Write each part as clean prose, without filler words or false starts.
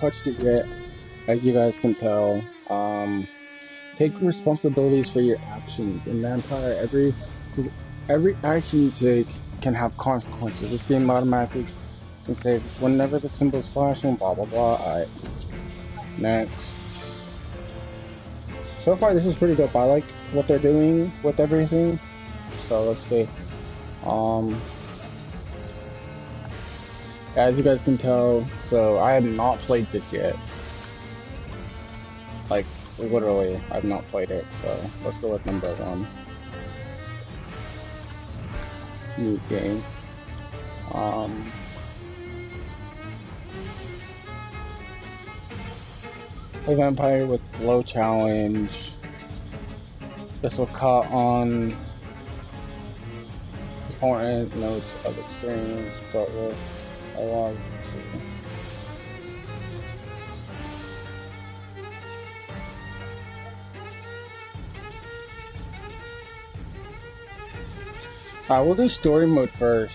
touched it yet, as you guys can tell. Take responsibilities for your actions. In Vampire, every action you take can have consequences. This game automatically can say whenever the symbol's flashing, blah blah blah. Alright, next. So far, this is pretty dope. I like what they're doing with everything. So let's see. As you guys can tell, so I have not played this yet. Like, literally, I've not played it. So let's go with number 1. New game. A vampire with low challenge. This will cut on important notes of experience, but with a lot of we'll do story mode first.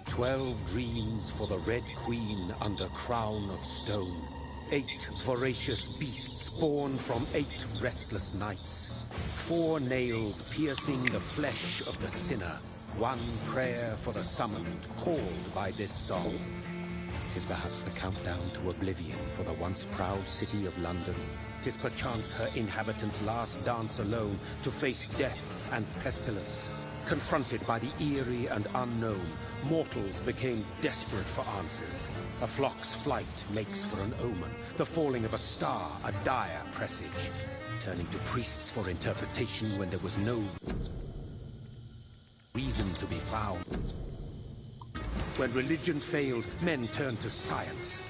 "12 dreams for the Red Queen under crown of stone. 8 voracious beasts born from 8 restless nights. 4 nails piercing the flesh of the sinner. 1 prayer for the summoned, called by this song. 'Tis perhaps the countdown to oblivion for the once proud city of London. 'Tis perchance her inhabitants' last dance alone to face death and pestilence. Confronted by the eerie and unknown, mortals became desperate for answers. A flock's flight makes for an omen, the falling of a star a dire presage. Turning to priests for interpretation when there was no reason to be found. When religion failed, men turned to science.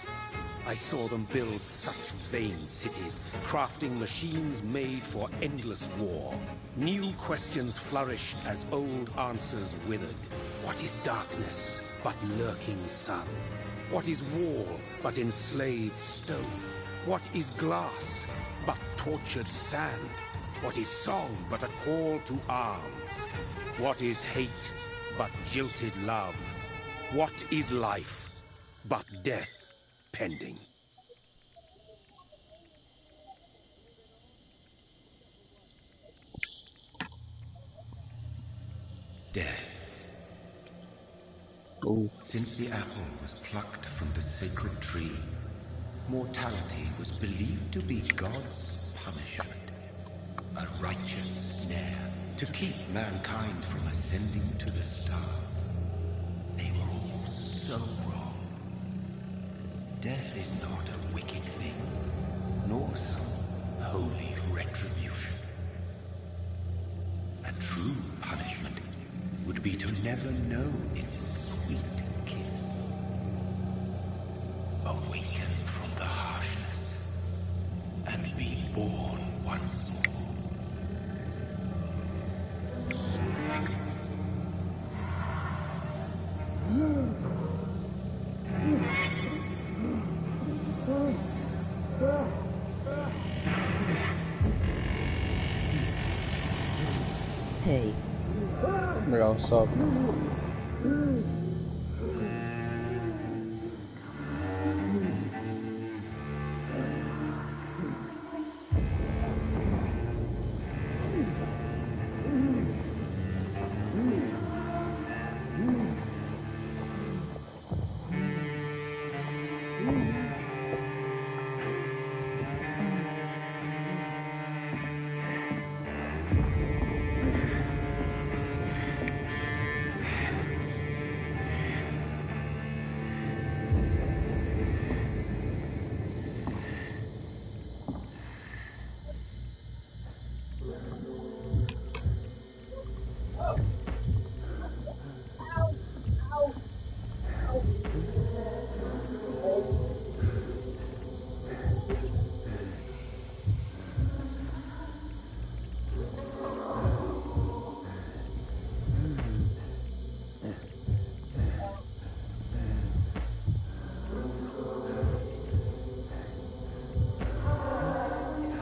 I saw them build such vain cities, crafting machines made for endless war. New questions flourished as old answers withered. What is darkness but lurking sun? What is wall but enslaved stone? What is glass but tortured sand? What is song but a call to arms? What is hate but jilted love? What is life but death pending? Death. Ooh. Since the apple was plucked from the sacred tree, mortality was believed to be God's punishment. A righteous snare to keep mankind from ascending to the stars. They were all so wrong. Death is not a wicked thing, nor some holy retribution. A true punishment would be to never know its sweet kiss. Awaken from the harshness and be born once more. Hey. Yo, what's up?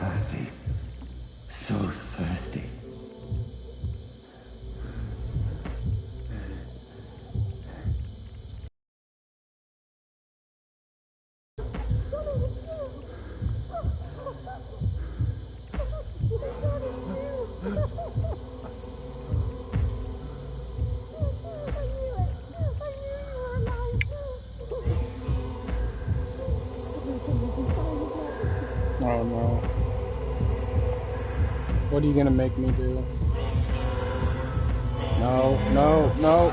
Thirsty. So thirsty. Oh no. What are you gonna make me do? No, no, no.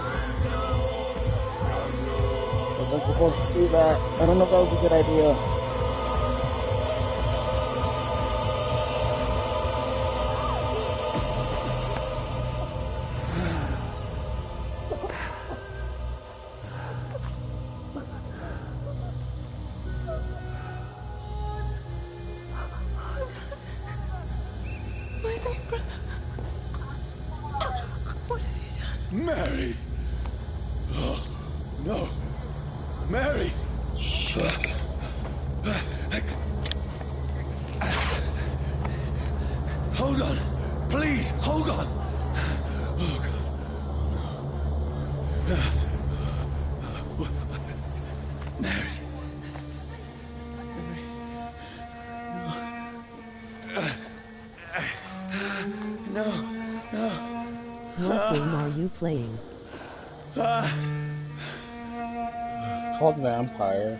Wasn't supposed to do that. I don't know if that was a good idea. My sweet brother. What have you done? Mary! Oh, no! Mary! Hold on! Please, hold on! Oh, God. Mary. No. No. What game are you playing? Called Vampire.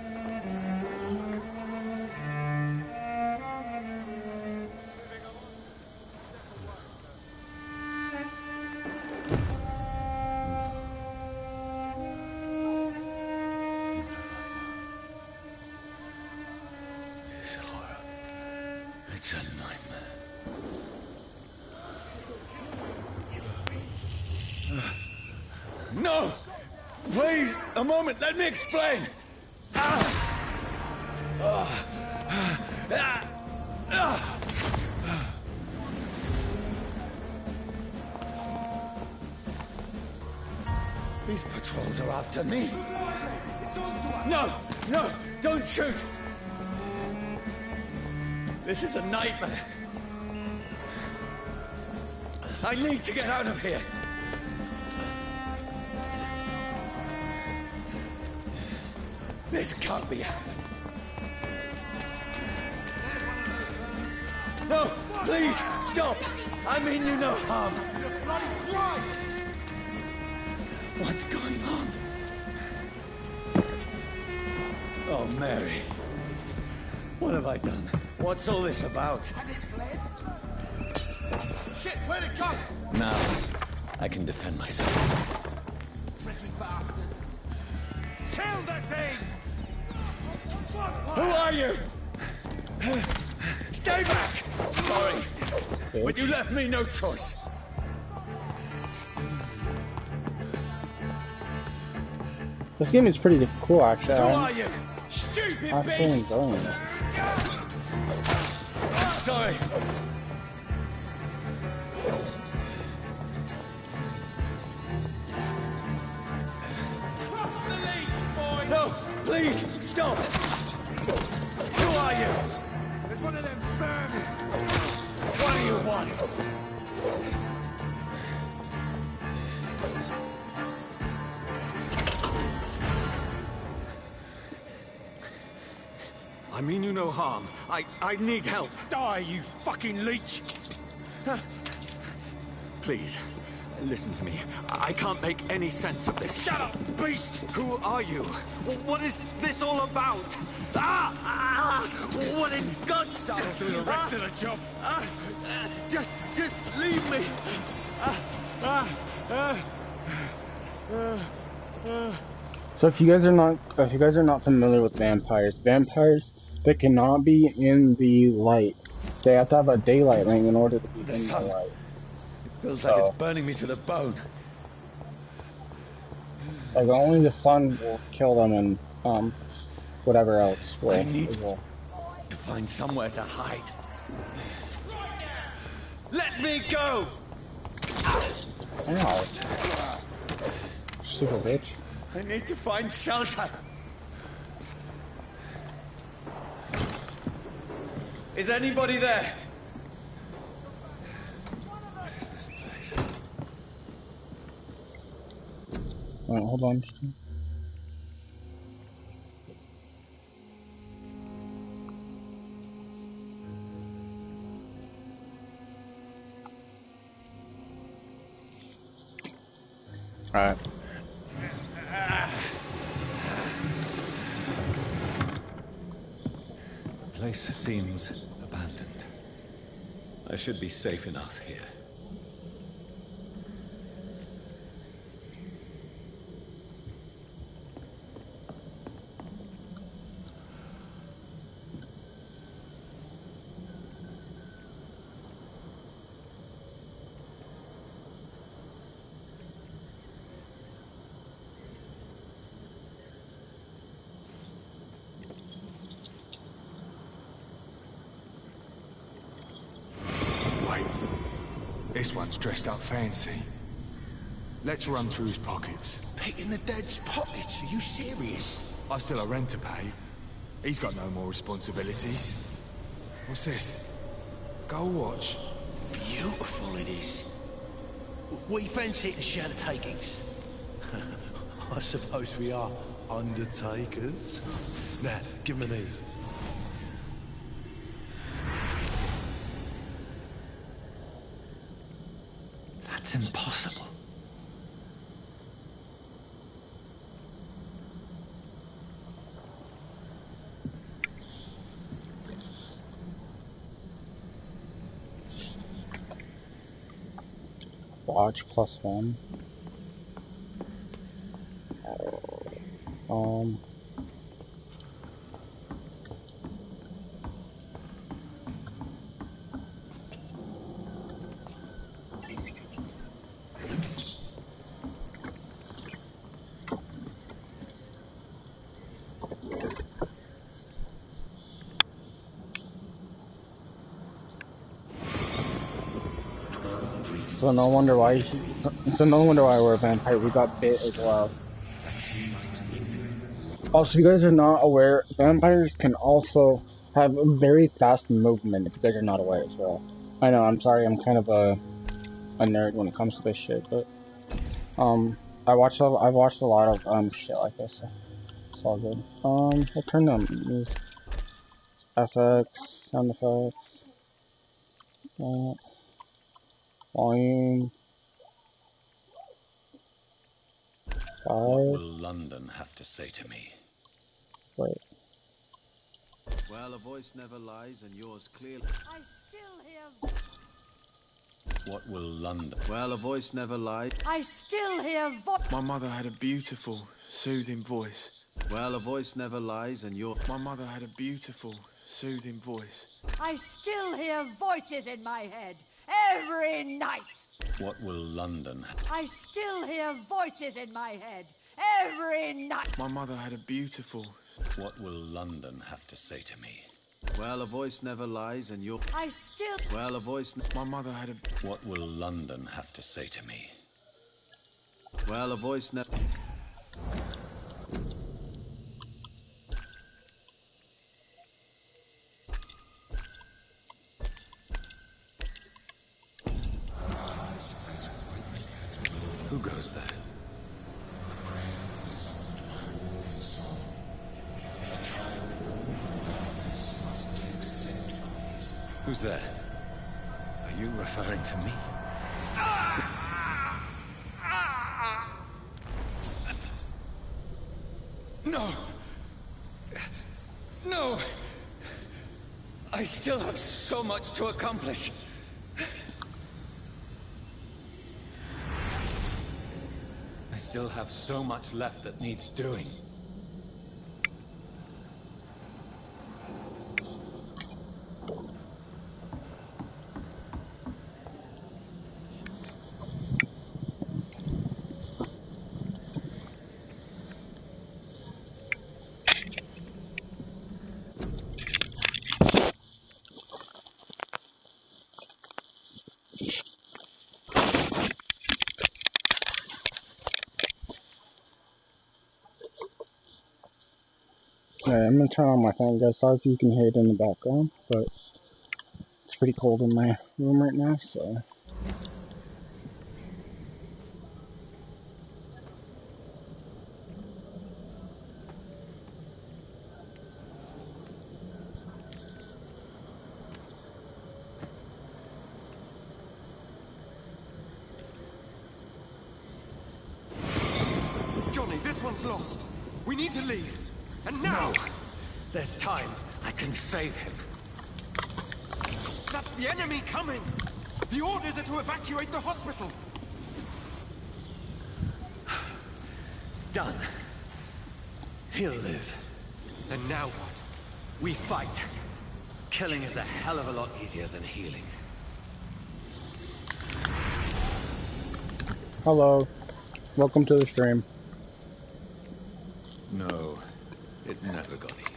This horror. It's a nightmare. No! Please, a moment, let me explain! These patrols are after me. No! No! Don't shoot! This is a nightmare. I need to get out of here. This can't be happening. No, please, stop. I mean you no harm. What's going on? Oh, Mary. What have I done? What's all this about? Has it fled? Shit, where'd it go? Now, I can defend myself. Tricky bastards. Kill that thing! Who are you? Stay back! Sorry, but you left me no choice. This game is pretty cool, actually. Who are you? Stupid I'm actually beast! enjoying it. Sorry. Cross the leech, boys! No, please, stop! Who are you? There's one of them vermin! What do you want? I mean you no harm. I need help. Die, you fucking leech! Please, listen to me. I can't make any sense of this. Shut up, beast! Who are you? What is this all about? What in God's name? I'll do the rest of the job. Just leave me. So if you guys are not familiar with vampires, they cannot be in the light. They have to have a daylight ring in order to be The in the sun. light. It feels like it's So, burning me to the bone. like only the sun will kill them, and whatever else I will need as well. to find somewhere to hide. Let me go! Ow. Stupid bitch. I need to find shelter. Is anybody there? What is this place? Alright, hold on. Alright. The place seems abandoned. I should be safe enough here. This one's dressed up fancy. Let's run through his pockets. Picking the dead's pockets? Are you serious? I've still a rent to pay. He's got no more responsibilities. What's this? Gold watch. Beautiful it is. We fancy it to share the takings. I suppose we are undertakers. Now, give him an Eve. That's impossible. Watch +1. So no wonder why we're a vampire. We got bit as well. Also, if you guys are not aware, vampires can also have very fast movement. If you guys are not aware as well. I know. I'm sorry. I'm kind of a nerd when it comes to this shit, but I've watched a lot of shit like this. So it's all good. We'll turn them effects, sound effects, volume. What will London have to say to me? Wait. Well, a voice never lies, and yours clearly. I still hear. What will London... Well, a voice never lies. I still hear My mother had a beautiful, soothing voice. Well, a voice never lies, and yours. My mother had a beautiful, soothing voice. I still hear voices in my head every night. What will London... I still hear voices in my head every night. My mother had a beautiful... What will London have to say to me? Well, a voice never lies, and yours. I still. Well, a voice. My mother had a... What will London have to say to me? Well, a voice never. Who goes there? Who's there? Are you referring to me? No! No! I still have so much to accomplish. I still have so much left that needs doing. I'm gonna turn on my fan, guys. Sorry if you can hear it in the background, but it's pretty cold in my room right now, so. Johnny, this one's lost. We need to leave. And now! No! There's time. I can save him. That's the enemy coming! The orders are to evacuate the hospital! Done. He'll live. And now what? We fight. Killing is a hell of a lot easier than healing. Hello. Welcome to the stream. No, it never got easy.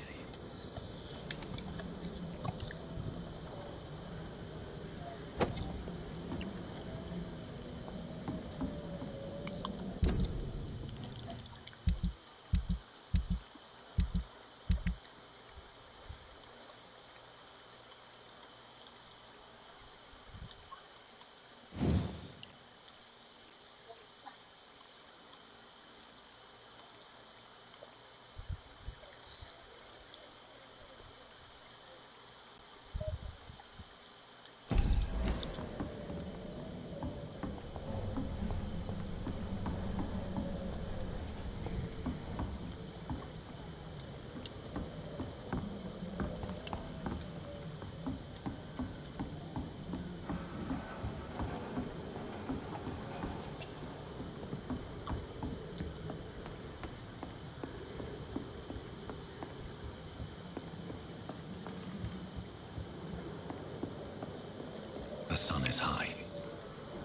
The sun is high.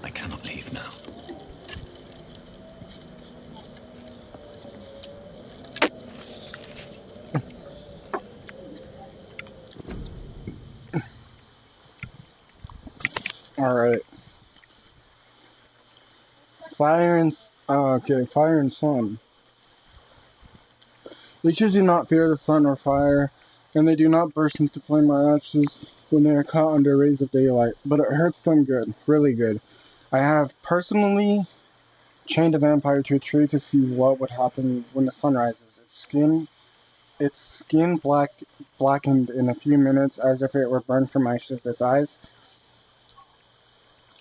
I cannot leave now. Alright. Fire and sun. Leeches do not fear the sun or fire, and they do not burst into flame or ashes when they are caught under rays of daylight, but it hurts them good, really good. I have personally chained a vampire to a tree to see what would happen when the sun rises. Its skin blackened in a few minutes as if it were burned from ashes. Its eyes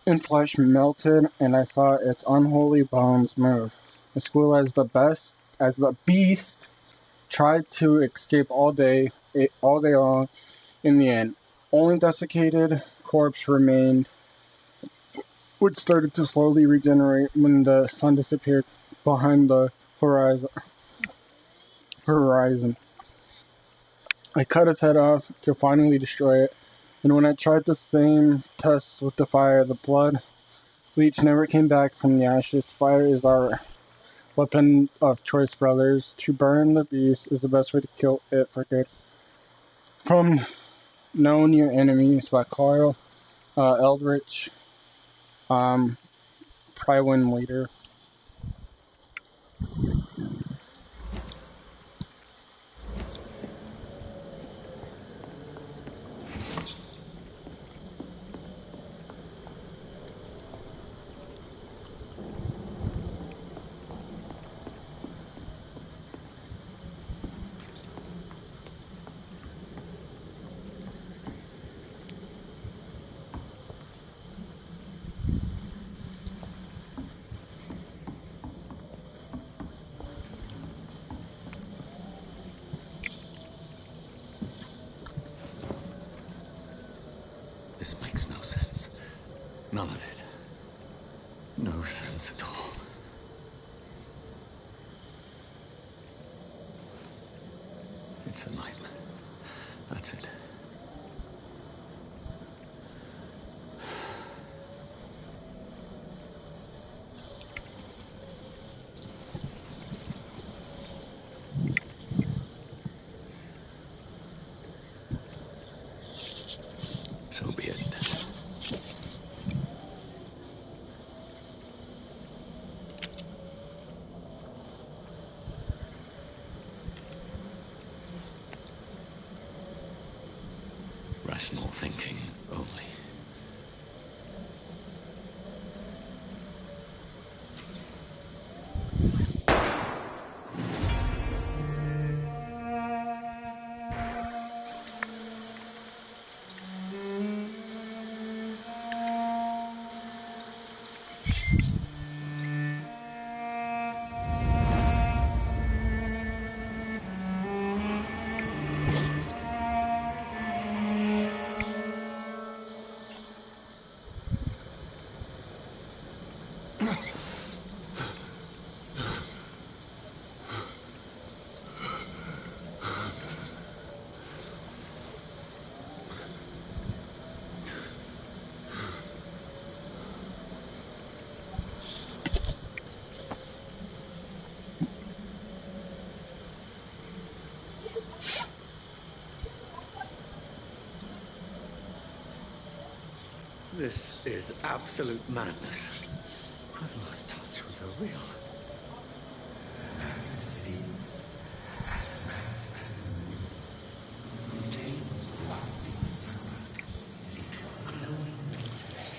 and flesh melted, and I saw its unholy bones move. The squirrel as the beast tried to escape all day long. In the end, only desiccated corpse remained, which started to slowly regenerate when the sun disappeared behind the horizon. I cut its head off to finally destroy it, and when I tried the same test with the fire, the blood leech never came back from the ashes. Fire is our weapon of choice, brothers. To burn the beast is the best way to kill it for good. From Know Your Enemies by Carl Eldritch, Prywin Leader. This makes no sense. None of it. No sense at all. It's a nightmare. That's it. So be it. thinking only. This is absolute madness. I've lost touch with the real. Madness it is. As mad as the moon. Contains blood being summoned into a glowing flesh.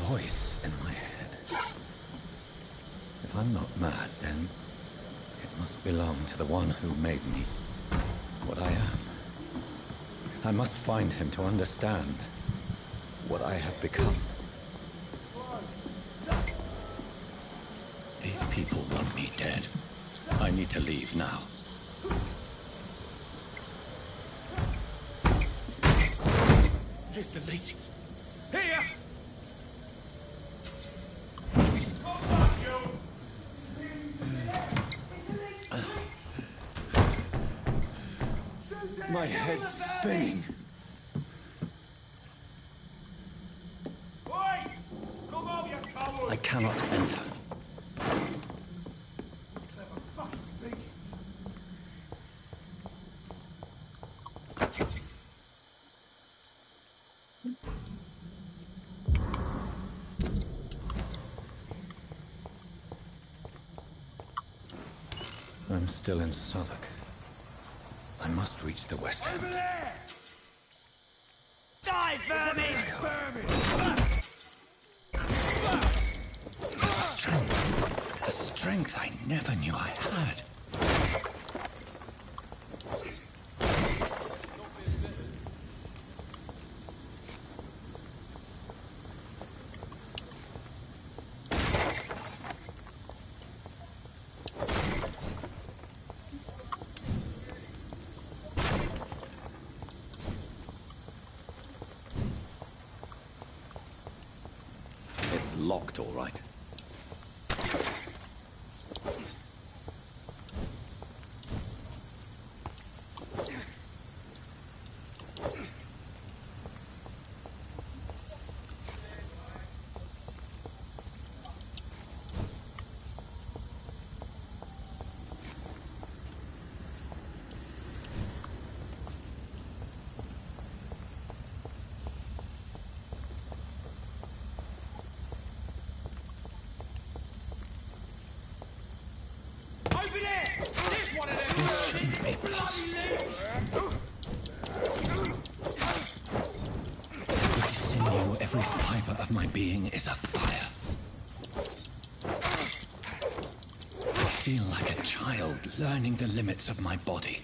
Voice in my head. If I'm not mad, then it must belong to the one who made me what I am. I must find him to understand what I have become. These people want me dead. I need to leave now. Here's the leech. Here! My head's spinning. I cannot enter. I'm still in Southwark. I must reach the West End. Over there! Die, vermin! A strength I never knew I had. It's locked, all right. Every sinew, every fiber of my being is afire. I feel like a child learning the limits of my body.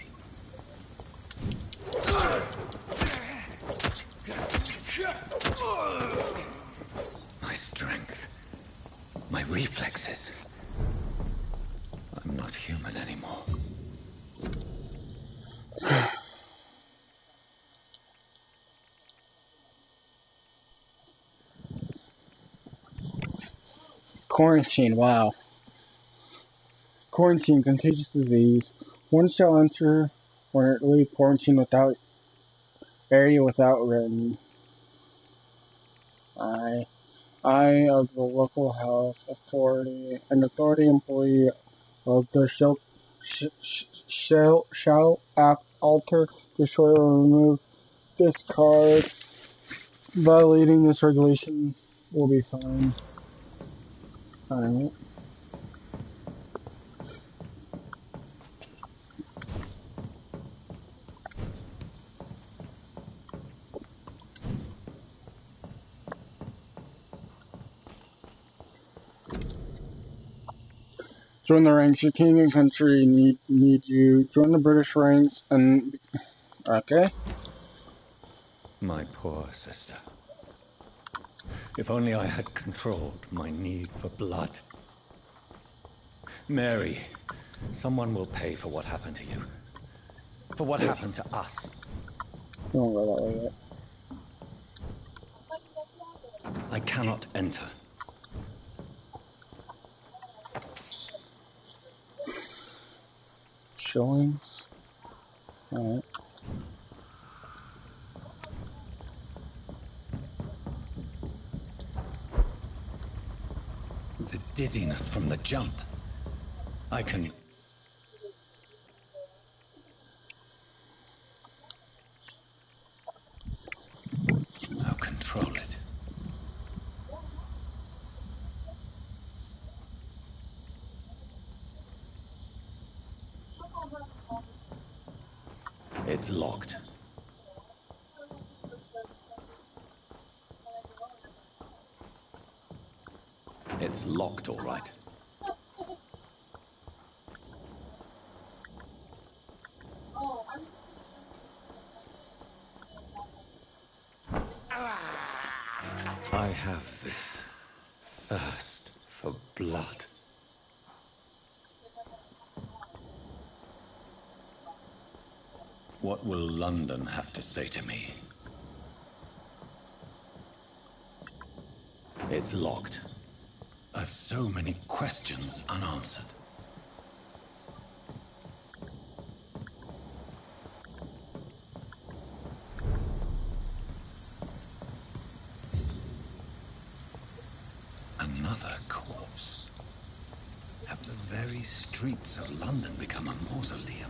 My strength, my reflexes. I'm not human anymore. Quarantine, wow. Quarantine, contagious disease. One shall enter or leave quarantine without area without written. I of the local health authority, an authority employee of the shall alter, destroy, or remove this card. Violating this regulation will be fined. Alright. Join the ranks. Your king and country need you. Join the British ranks and... Okay. My poor sister. If only I had controlled my need for blood. Mary, someone will pay for what happened to you. For what happened to us. Don't go that way yet. I cannot enter. Showings. Alright. The dizziness from the jump. I can... I'll control it. It's locked. It's locked, all right. I have this thirst for blood. What will London have to say to me? It's locked. I've so many questions unanswered. Another corpse. Have the very streets of London become a mausoleum?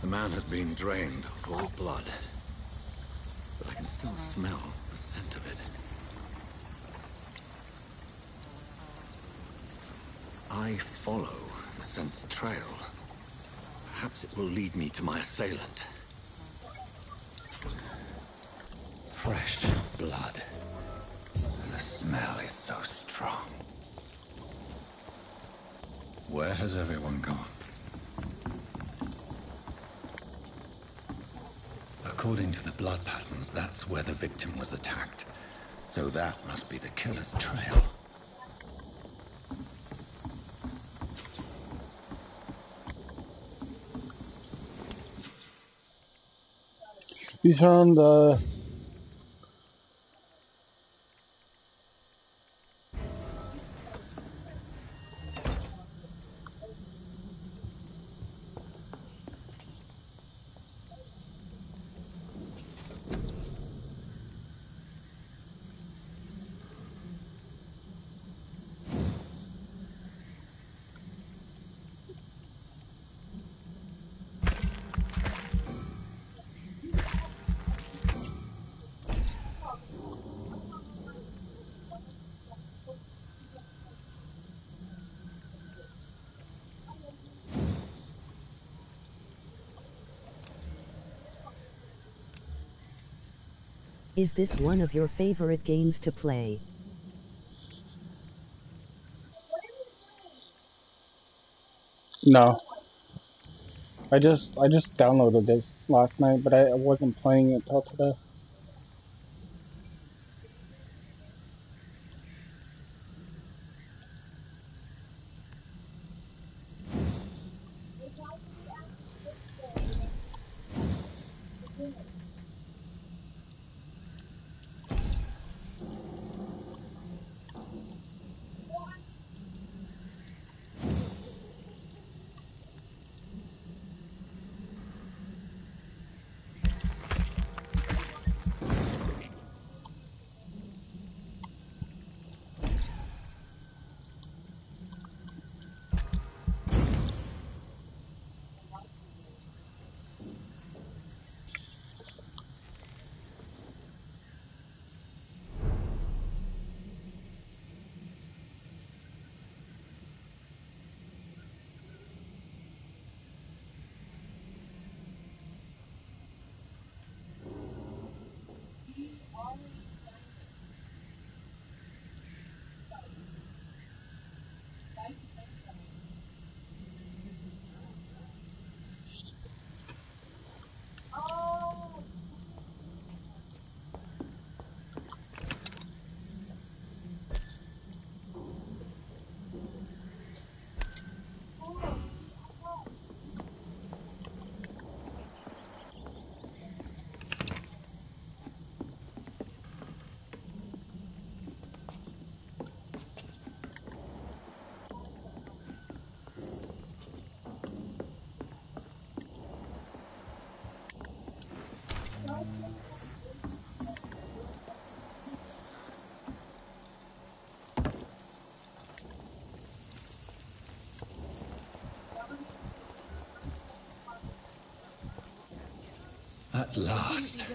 The man has been drained of all blood, but I can still smell the scent of it. I follow the scent's trail. Perhaps it will lead me to my assailant. Fresh blood. The smell is so strong. Where has everyone gone? According to the blood patterns, that's where the victim was attacked. So that must be the killer's trail. You found Is this one of your favorite games to play? No. I just downloaded this last night, but I wasn't playing it till today. At last,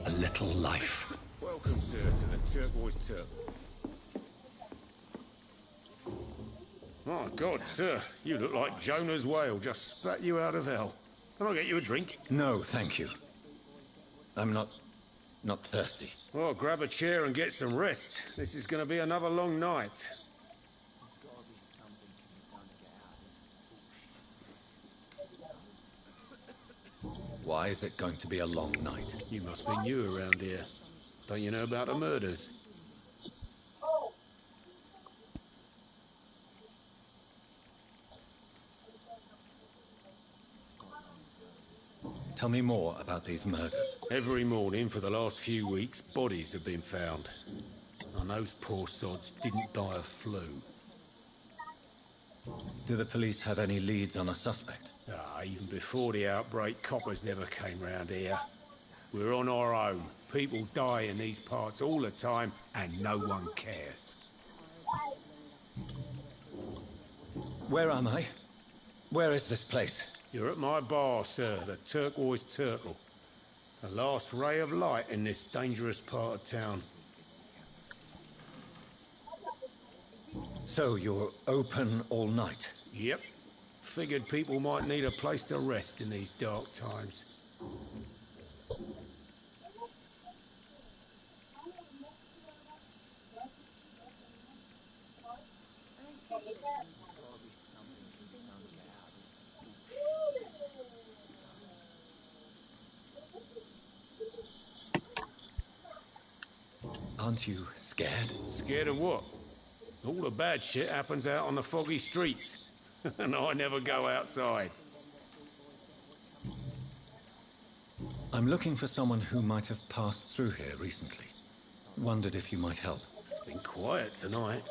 a little life. Welcome, sir, to the Turquoise Turtle. My God, sir, you look like Jonah's whale just spat you out of hell. Can I get you a drink? No, thank you. I'm not thirsty. Well, grab a chair and get some rest. This is going to be another long night. Why is it going to be a long night? You must be new around here. Don't you know about the murders? Tell me more about these murders. Every morning for the last few weeks, bodies have been found. And those poor sods didn't die of flu. Do the police have any leads on a suspect? Even before the outbreak, coppers never came round here. We're on our own. People die in these parts all the time, and no one cares. Where am I? Where is this place? You're at my bar, sir, the Turquoise Turtle. The last ray of light in this dangerous part of town. So you're open all night? Yep. Figured people might need a place to rest in these dark times. Aren't you scared? Scared of what? All the bad shit happens out on the foggy streets. And I never go outside. I'm looking for someone who might have passed through here recently. Wondered if you might help. It's been quiet tonight.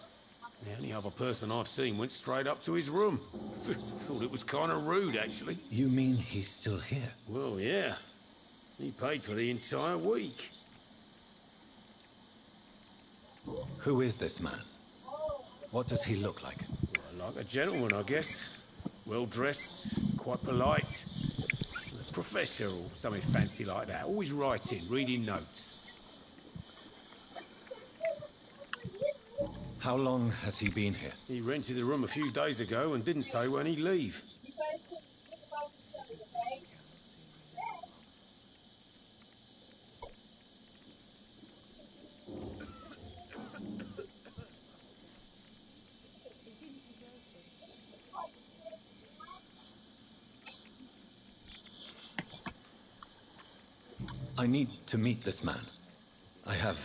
The only other person I've seen went straight up to his room. Thought it was kind of rude, actually. You mean he's still here? Well, yeah. He paid for the entire week. Who is this man? What does he look like? Well, like a gentleman, I guess. Well-dressed, quite polite. A professor or something fancy like that. Always writing, reading notes. How long has he been here? He rented the room a few days ago and didn't say when he'd leave. I need to meet this man. I have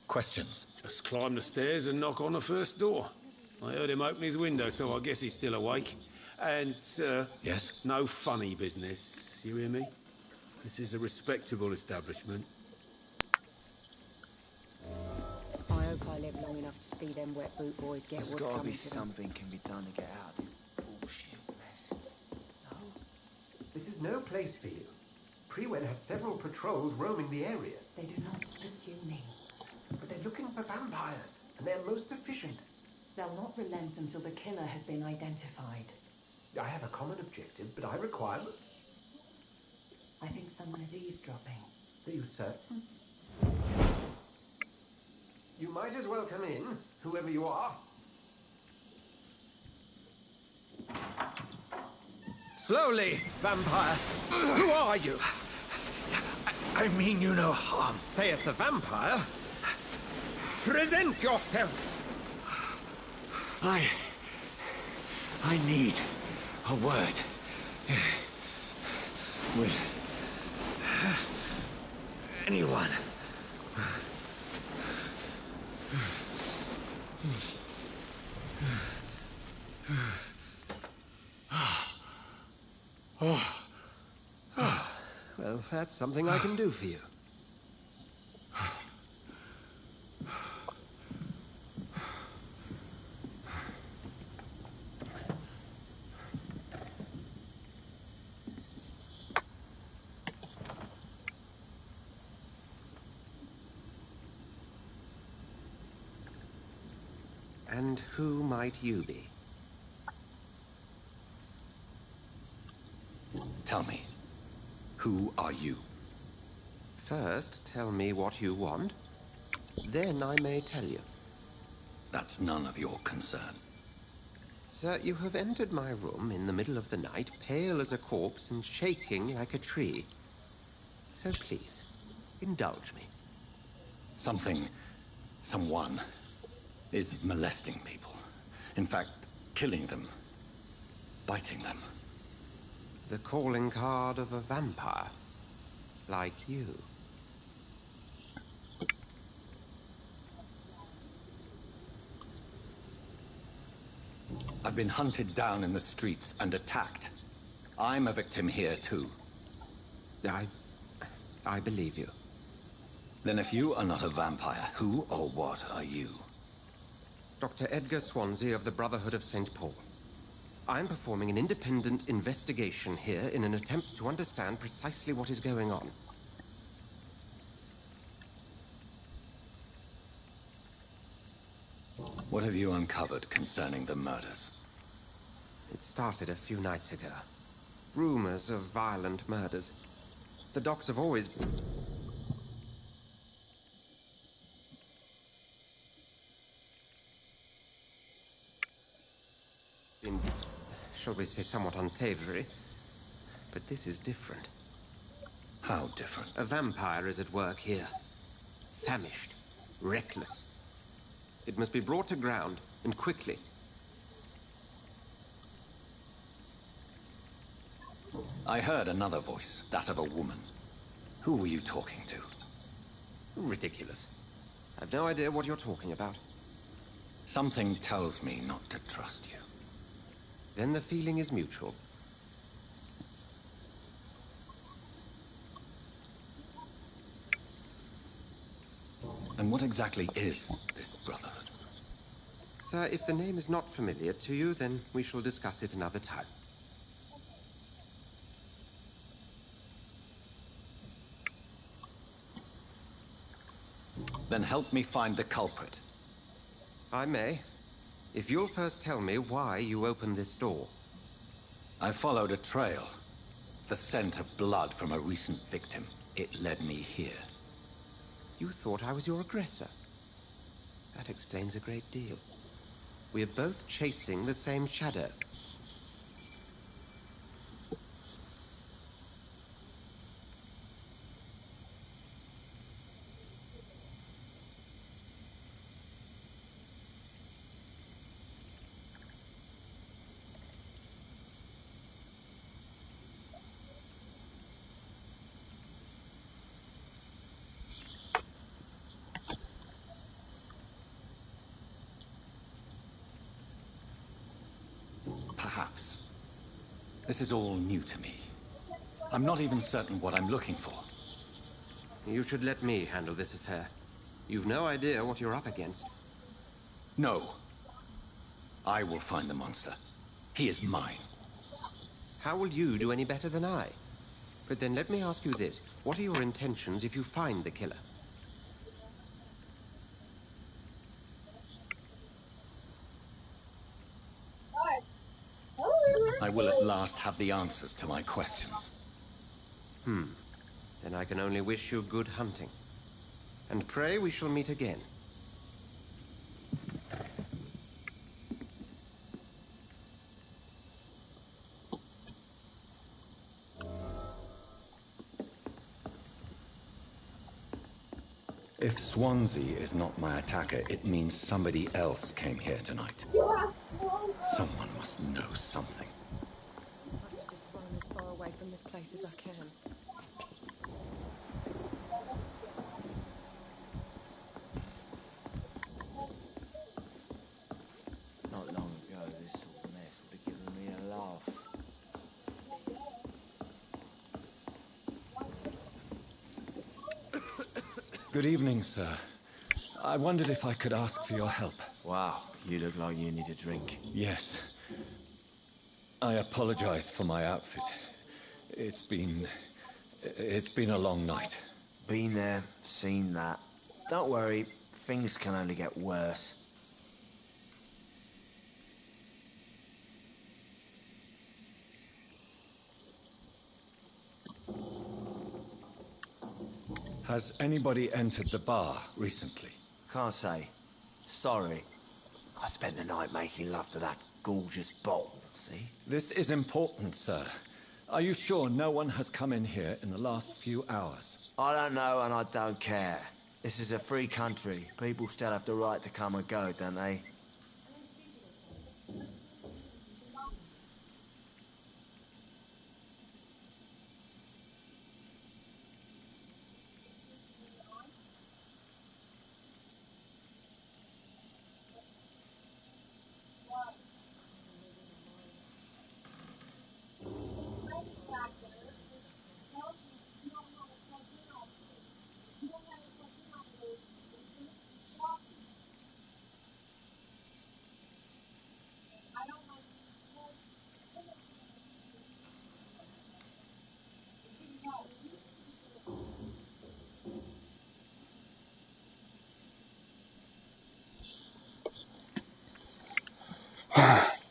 questions. Just climb the stairs and knock on the first door. I heard him open his window, so I guess he's still awake. And, sir... Yes? No funny business, you hear me? This is a respectable establishment. I hope I live long enough to see them wet boot boys get There's what's gotta coming be to them. something can be done to get out of this bullshit mess. No? This is no place for you. Prewen has several patrols roaming the area. They do not pursue me. But they're looking for vampires, and they're most efficient. They'll not relent until the killer has been identified. I have a common objective, but I require... I think someone is eavesdropping. Do you, sir? You might as well come in, whoever you are. Slowly, vampire. Who are you? I mean you no harm. Saith the vampire. Present yourself. I need a word with anyone. Well, that's something I can do for you. And who might you be? Tell me, who are you? First, tell me what you want. Then I may tell you. That's none of your concern. Sir, you have entered my room in the middle of the night, pale as a corpse and shaking like a tree. So please, indulge me. Someone is molesting people. In fact, killing them. Biting them. The calling card of a vampire. Like you. I've been hunted down in the streets and attacked. I'm a victim here, too. I believe you. Then if you are not a vampire, who or what are you? Dr. Edgar Swansea of the Brotherhood of St. Paul. I'm performing an independent investigation here in an attempt to understand precisely what is going on. What have you uncovered concerning the murders? It started a few nights ago. Rumors of violent murders. The docs have always... been, shall we say, somewhat unsavory. But this is different. How different? A vampire is at work here. Famished. Reckless. It must be brought to ground, and quickly. I heard another voice, that of a woman. Who were you talking to? Ridiculous. I've no idea what you're talking about. Something tells me not to trust you. Then the feeling is mutual. And what exactly is this Brotherhood? Sir, if the name is not familiar to you, then we shall discuss it another time. Then help me find the culprit. I may. If you'll first tell me why you opened this door. I followed a trail. The scent of blood from a recent victim. It led me here. You thought I was your aggressor. That explains a great deal. We're both chasing the same shadow. Perhaps. This is all new to me. I'm not even certain what I'm looking for. You should let me handle this affair. You've no idea what you're up against. No. I will find the monster. He is mine. How will you do any better than I? But then let me ask you this. What are your intentions if you find the killer? I will at last have the answers to my questions. Then I can only wish you good hunting. And pray we shall meet again. If Swansea is not my attacker, it means somebody else came here tonight. Someone must know something. I should just run as far away from this place as I can. Not long ago, this sort of mess would have given me a laugh. Good evening, sir. I wondered if I could ask for your help. Wow, you look like you need a drink. Yes. I apologize for my outfit. It's been a long night. Been there, seen that. Don't worry, things can only get worse. Has anybody entered the bar recently? Can't say. Sorry. I spent the night making love to that gorgeous bottle, see? This is important, sir. Are you sure no one has come in here in the last few hours? I don't know and I don't care. This is a free country. People still have the right to come and go, don't they?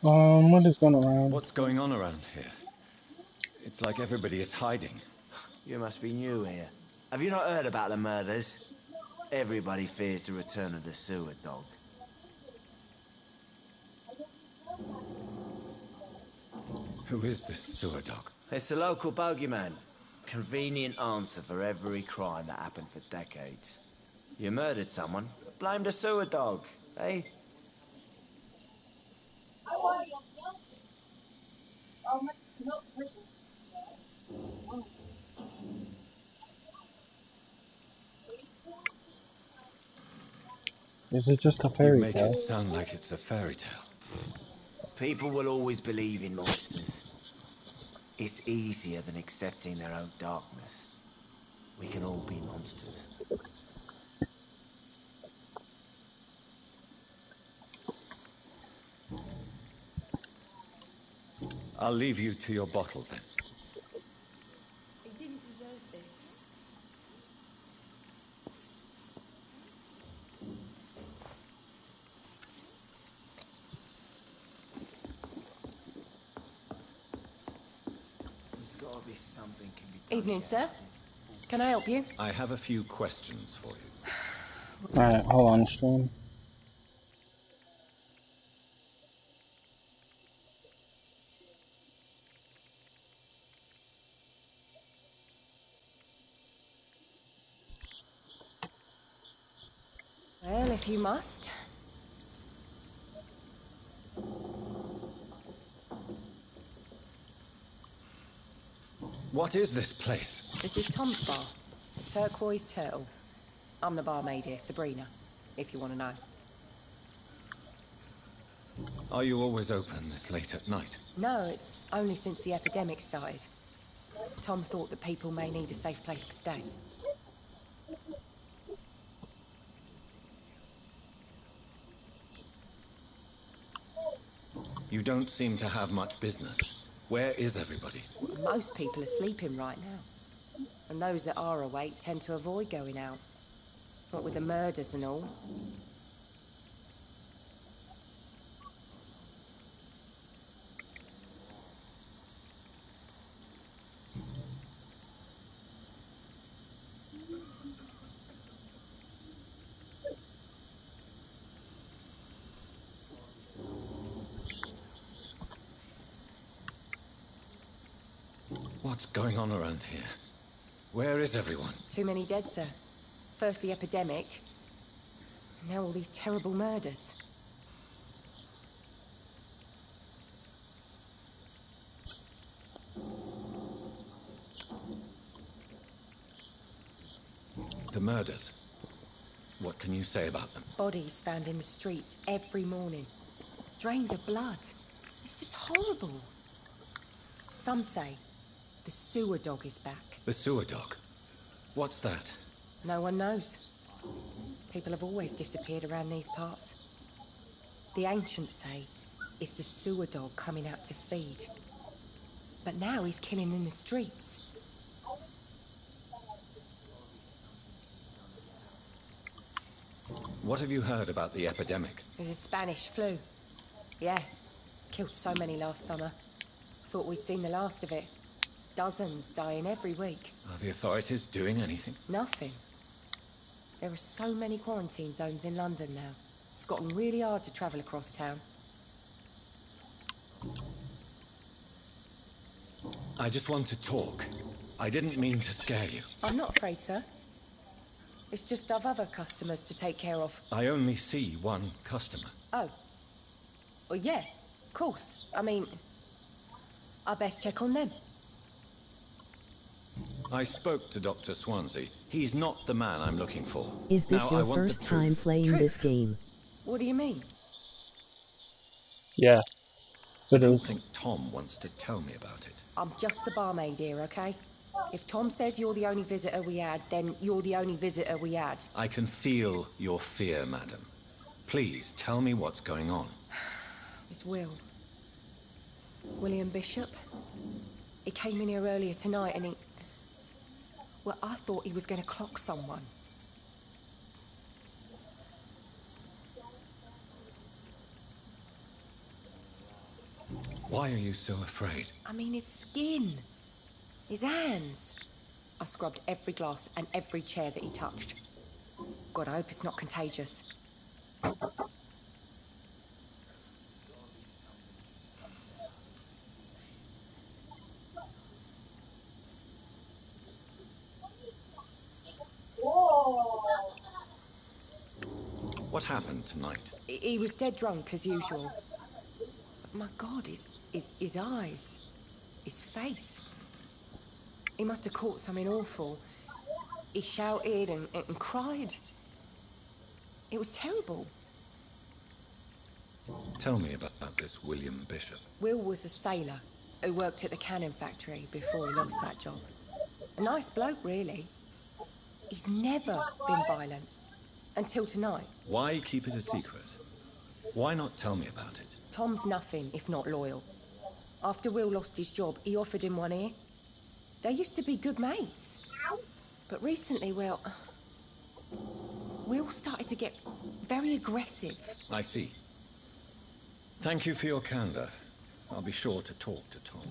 What is going around? What's going on around here? It's like everybody is hiding. You must be new here. Have you not heard about the murders? Everybody fears the return of the sewer dog. Who is this sewer dog? It's the local bogeyman. Convenient answer for every crime that happened for decades. You murdered someone, blame the sewer dog, eh? Is it just a You fairy make tale? it sound like it's a fairy tale. People will always believe in monsters. It's easier than accepting their own darkness. We can all be monsters. I'll leave you to your bottle then. He didn't deserve this. There's gotta be something can be done. Evening, sir. Can I help you? I have a few questions for you. Alright, hold on, stream. Well, if you must. What is this place? This is Tom's bar, the Turquoise Turtle. I'm the barmaid here, Sabrina, if you want to know. Are you always open this late at night? No, it's only since the epidemic started. Tom thought that people may need a safe place to stay. You don't seem to have much business. Where is everybody? Most people are sleeping right now. And those that are awake tend to avoid going out. What with the murders and all. What's going on around here? Where is everyone? Too many dead, sir. First the epidemic, now all these terrible murders. The murders. What can you say about them? Bodies found in the streets every morning. Drained of blood. It's just horrible. Some say the sewer dog is back. The sewer dog? What's that? No one knows. People have always disappeared around these parts. The ancients say it's the sewer dog coming out to feed. But now he's killing in the streets. What have you heard about the epidemic? There's a Spanish flu. Yeah, killed so many last summer. Thought we'd seen the last of it. Dozens dying every week. Are the authorities doing anything? Nothing. There are so many quarantine zones in London now. It's gotten really hard to travel across town. I just want to talk. I didn't mean to scare you. I'm not afraid, sir. It's just I've other customers to take care of. I only see one customer. Oh. Well, yeah, of course. I mean, I best check on them. I spoke to Dr. Swansea. He's not the man I'm looking for. Is this now, your I want first the truth. time playing this game? What do you mean? Yeah. I don't think Tom wants to tell me about it. I'm just the barmaid here, okay? If Tom says you're the only visitor we had, then you're the only visitor we had. I can feel your fear, madam. Please, tell me what's going on. It's Will. William Bishop. He came in here earlier tonight and he... Well, I thought he was going to clock someone. Why are you so afraid? I mean, his skin. His hands. I scrubbed every glass and every chair that he touched. God, I hope it's not contagious. What happened tonight? He was dead drunk, as usual. My God, his eyes. His face. He must have caught something awful. He shouted and cried. It was terrible. Tell me about this William Bishop. Will was a sailor who worked at the cannon factory before he lost that job. A nice bloke, really. He's never been violent. Until tonight. Why keep it a secret? Why not tell me about it? Tom's nothing if not loyal. After Will lost his job, he offered him one ear. They used to be good mates. But recently, well... Will started to get very aggressive. I see. Thank you for your candor. I'll be sure to talk to Tom.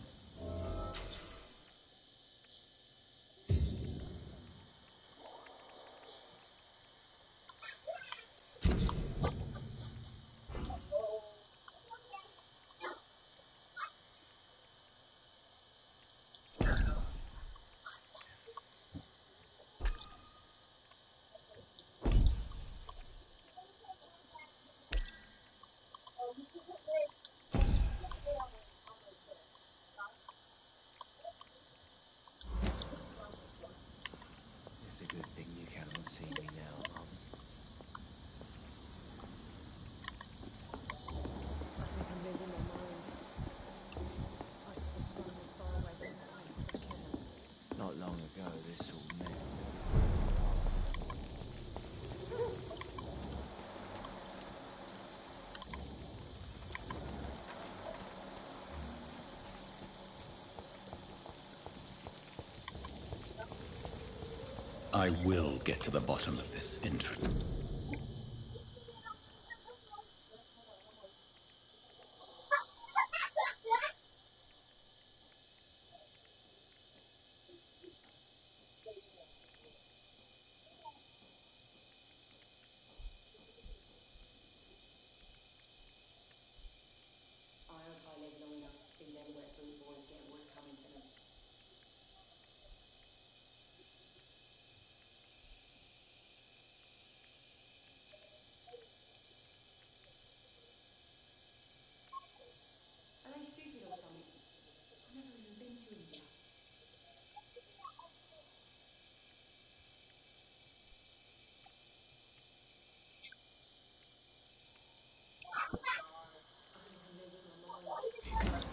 this will never. I will get to the bottom of this intrigue. I hope I live long enough to see them wet boot boys get what's coming to them. Are they stupid or something? I've never even been to India. I think I'm losing my mind.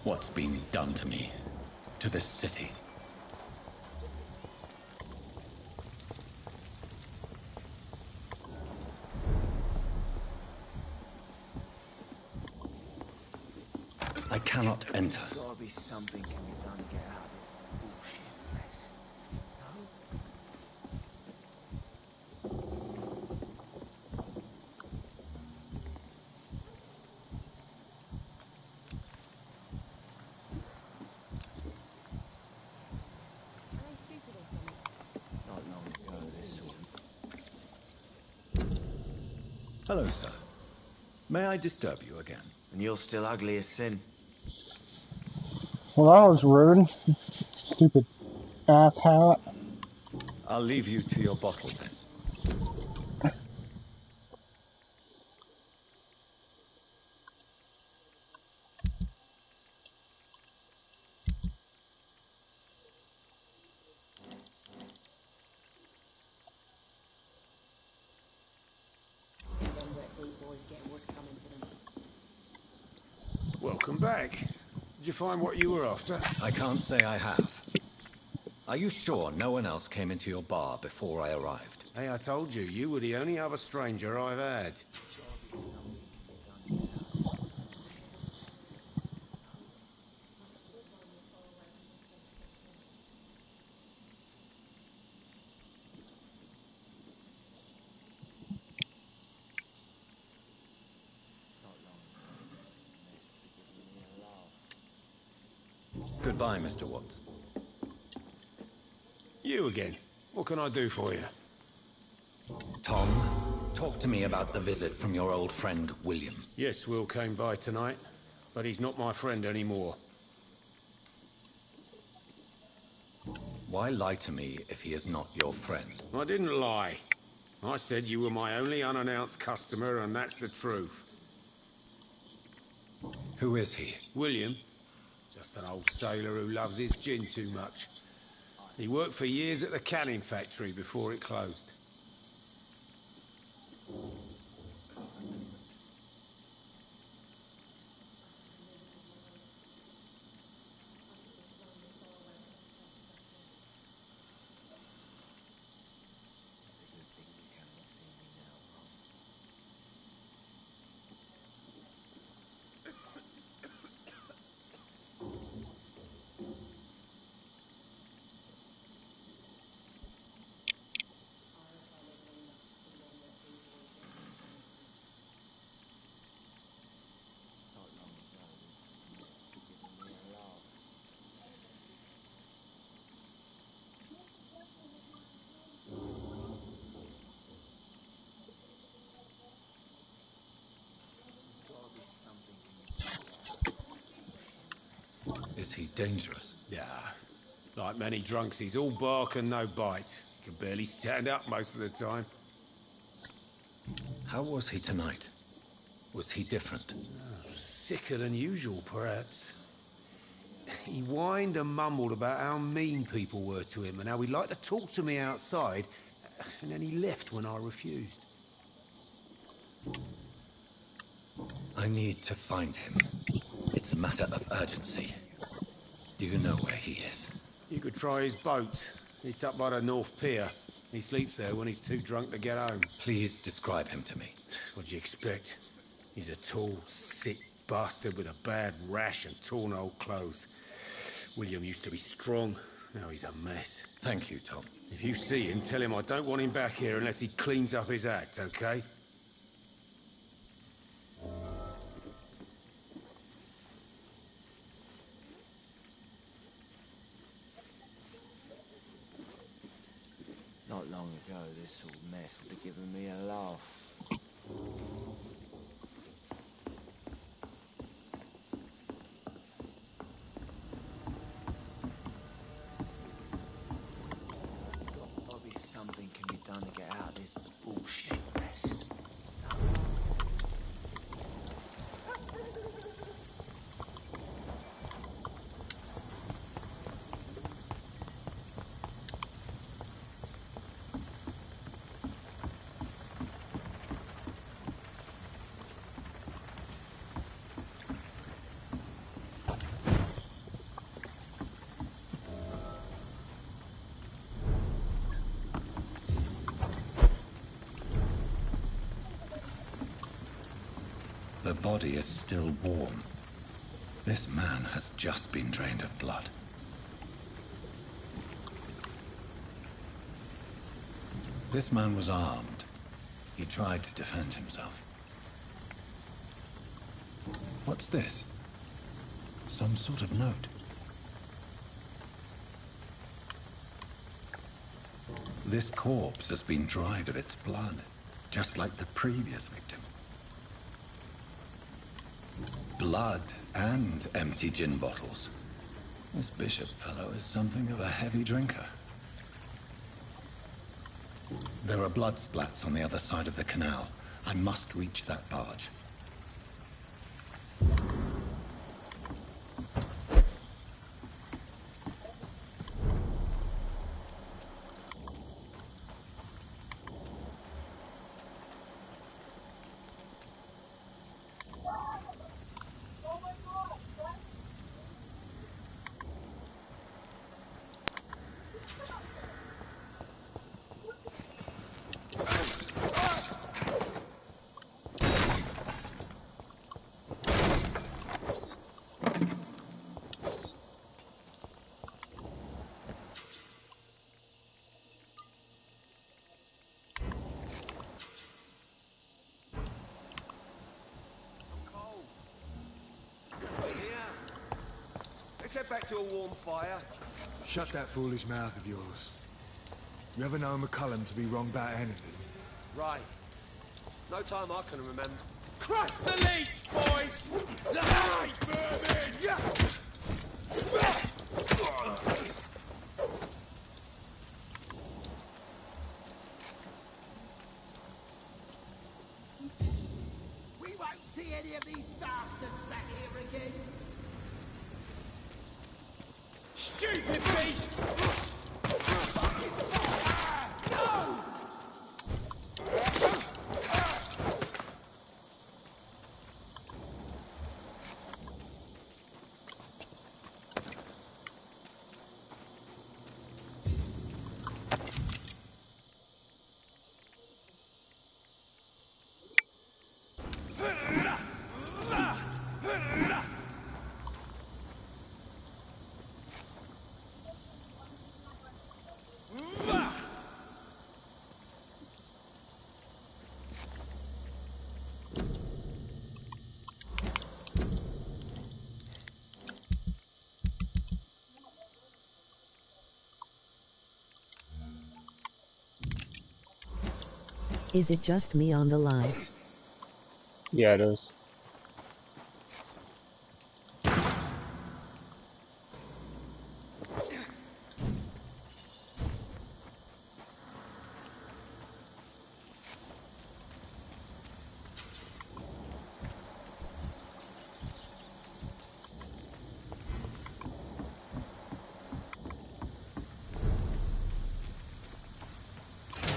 What's been done to me? To this city? I cannot enter. There's gotta be something can be done to get out of this bullshit mess. No? Not long ago, this sort of... Hello, sir. May I disturb you again? And you're still ugly as sin. Well, that was rude. Stupid ass hat. I'll leave you to your bottle then. See them wet boot boys get what's coming to them. Welcome back. Did you find what you were after? I can't say I have. Are you sure no one else came into your bar before I arrived? Hey, I told you, you were the only other stranger I've had. Goodbye, Mr. Watts. You again. What can I do for you? Tom, talk to me about the visit from your old friend, William. Yes, Will came by tonight, but he's not my friend anymore. Why lie to me if he is not your friend? I didn't lie. I said you were my only unannounced customer, and that's the truth. Who is he? William. Just an old sailor who loves his gin too much. He worked for years at the canning factory before it closed. Is he dangerous? Yeah. Like many drunks, he's all bark and no bite. Can barely stand up most of the time. How was he tonight? Was he different? Sicker than usual, perhaps. He whined and mumbled about how mean people were to him and how he'd like to talk to me outside, and then he left when I refused. I need to find him. It's a matter of urgency. Do you know where he is? You could try his boat. It's up by the North Pier. He sleeps there when he's too drunk to get home. Please describe him to me. What'd you expect? He's a tall, sick bastard with a bad rash and torn old clothes. William used to be strong. Now he's a mess. Thank you, Tom. If you see him, tell him I don't want him back here unless he cleans up his act, okay? Not long ago, this sort of mess would have given me a laugh. Gotta be something can be done to get out of this bullshit mess. The body is still warm. This man has just been drained of blood. This man was armed. He tried to defend himself. What's this? Some sort of note. This corpse has been dried of its blood, just like the previous victim. Blood and empty gin bottles. This bishop fellow is something of a heavy drinker. There are blood splats on the other side of the canal. I must reach that barge. Let's head back to a warm fire. Shut that foolish mouth of yours. You ever know McCullum to be wrong about anything? Right. No time I can remember. Crush the leech, boys! Right, vermin! We won't see any of these bastards back here again. Stupid beast! No! Is it just me on the line? Yeah, it is.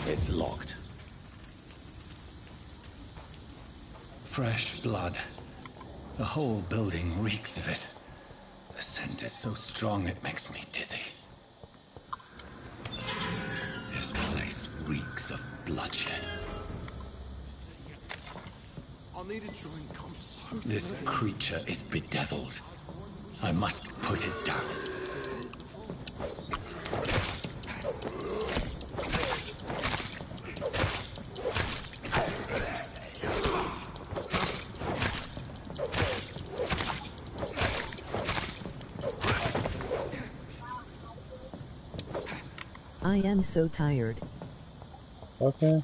It's locked. Fresh blood. The whole building reeks of it. The scent is so strong it makes me dizzy. need a drink. I'm so This creature is bedeviled. I must put it down. I am so tired. Okay.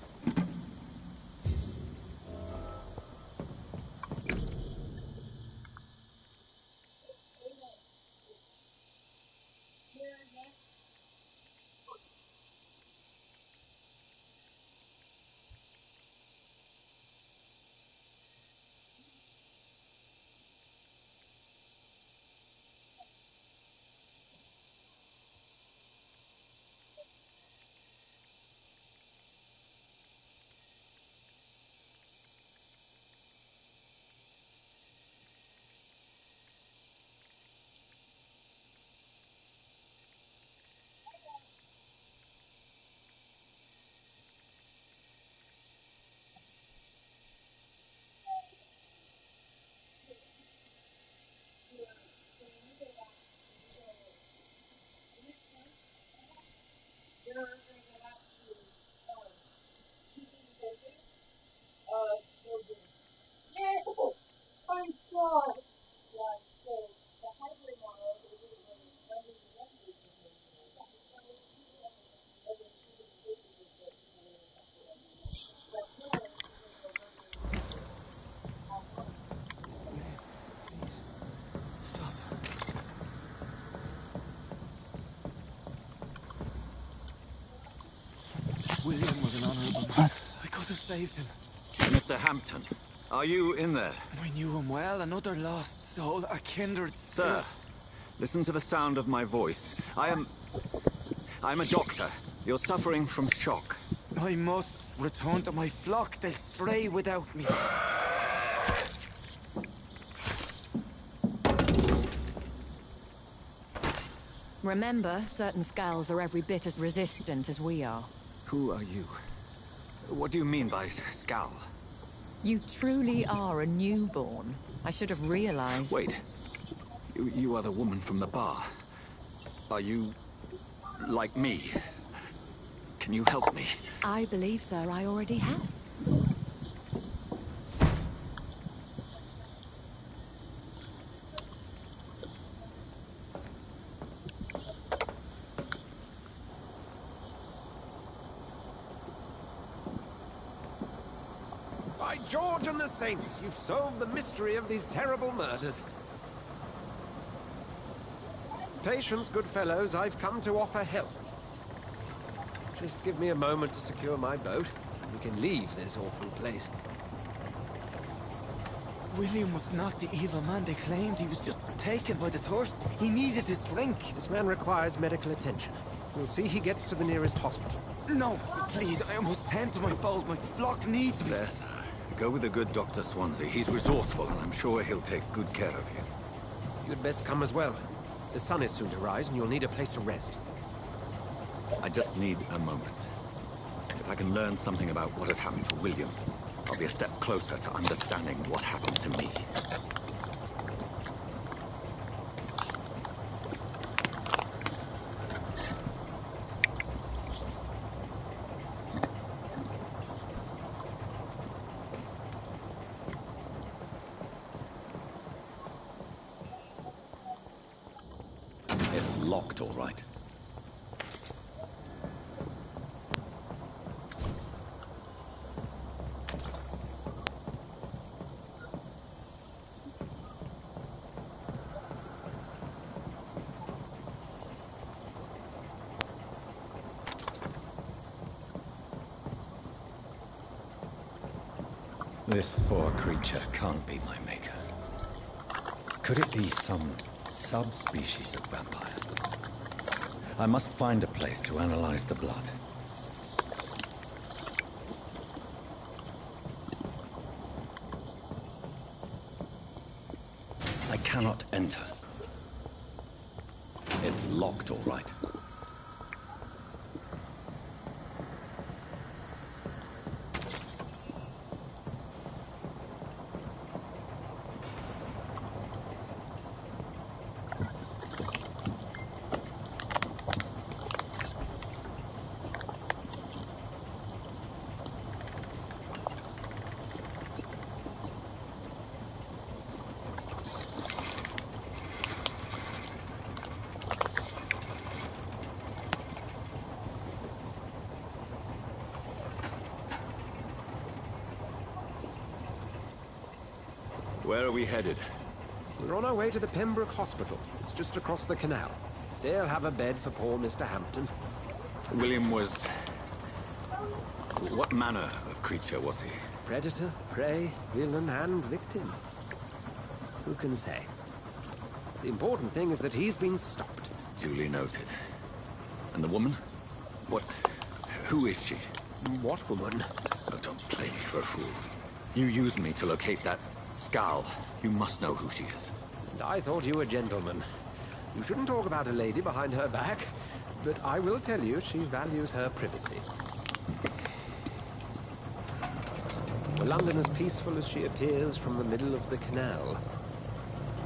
William was an honorable man. I could have saved him. Mr. Hampton, are you in there? I knew him well, another lost soul, a kindred Sir, listen to the sound of my voice. I'm a doctor. You're suffering from shock. I must return to my flock. They'll stray without me. Remember, certain skulls are every bit as resistant as we are. Who are you? What do you mean by scowl? You truly are a newborn. I should have realized. Wait. You are the woman from the bar. Are you like me? Can you help me? I believe, sir, I already have. By George and the Saints, you've solved the mystery of these terrible murders. Patience, good fellows, I've come to offer help. Just give me a moment to secure my boat, and we can leave this awful place. William was not the evil man they claimed. He was just taken by the thirst. He needed his drink. This man requires medical attention. We'll see he gets to the nearest hospital. No, please, I must tend to my fold. My flock needs me. There, sir. Go with the good Dr. Swansea. He's resourceful, and I'm sure he'll take good care of you. You'd best come as well. The sun is soon to rise, and you'll need a place to rest. I just need a moment. If I can learn something about what has happened to William, I'll be a step closer to understanding what happened to me. It's locked, all right. This poor creature can't be my maker. Could it be some subspecies of vampire? I must find a place to analyze the blood. I cannot enter. It's locked, all right. Where are we headed? We're on our way to the Pembroke Hospital. It's just across the canal. They'll have a bed for poor Mr. Hampton. William was... What manner of creature was he? Predator, prey, villain, and victim. Who can say? The important thing is that he's been stopped. Duly noted. And the woman? What... Who is she? What woman? Oh, don't play me for a fool. You used me to locate that skull. You must know who she is. And I thought you a gentleman. You shouldn't talk about a lady behind her back, but I will tell you she values her privacy. Were London as peaceful as she appears from the middle of the canal?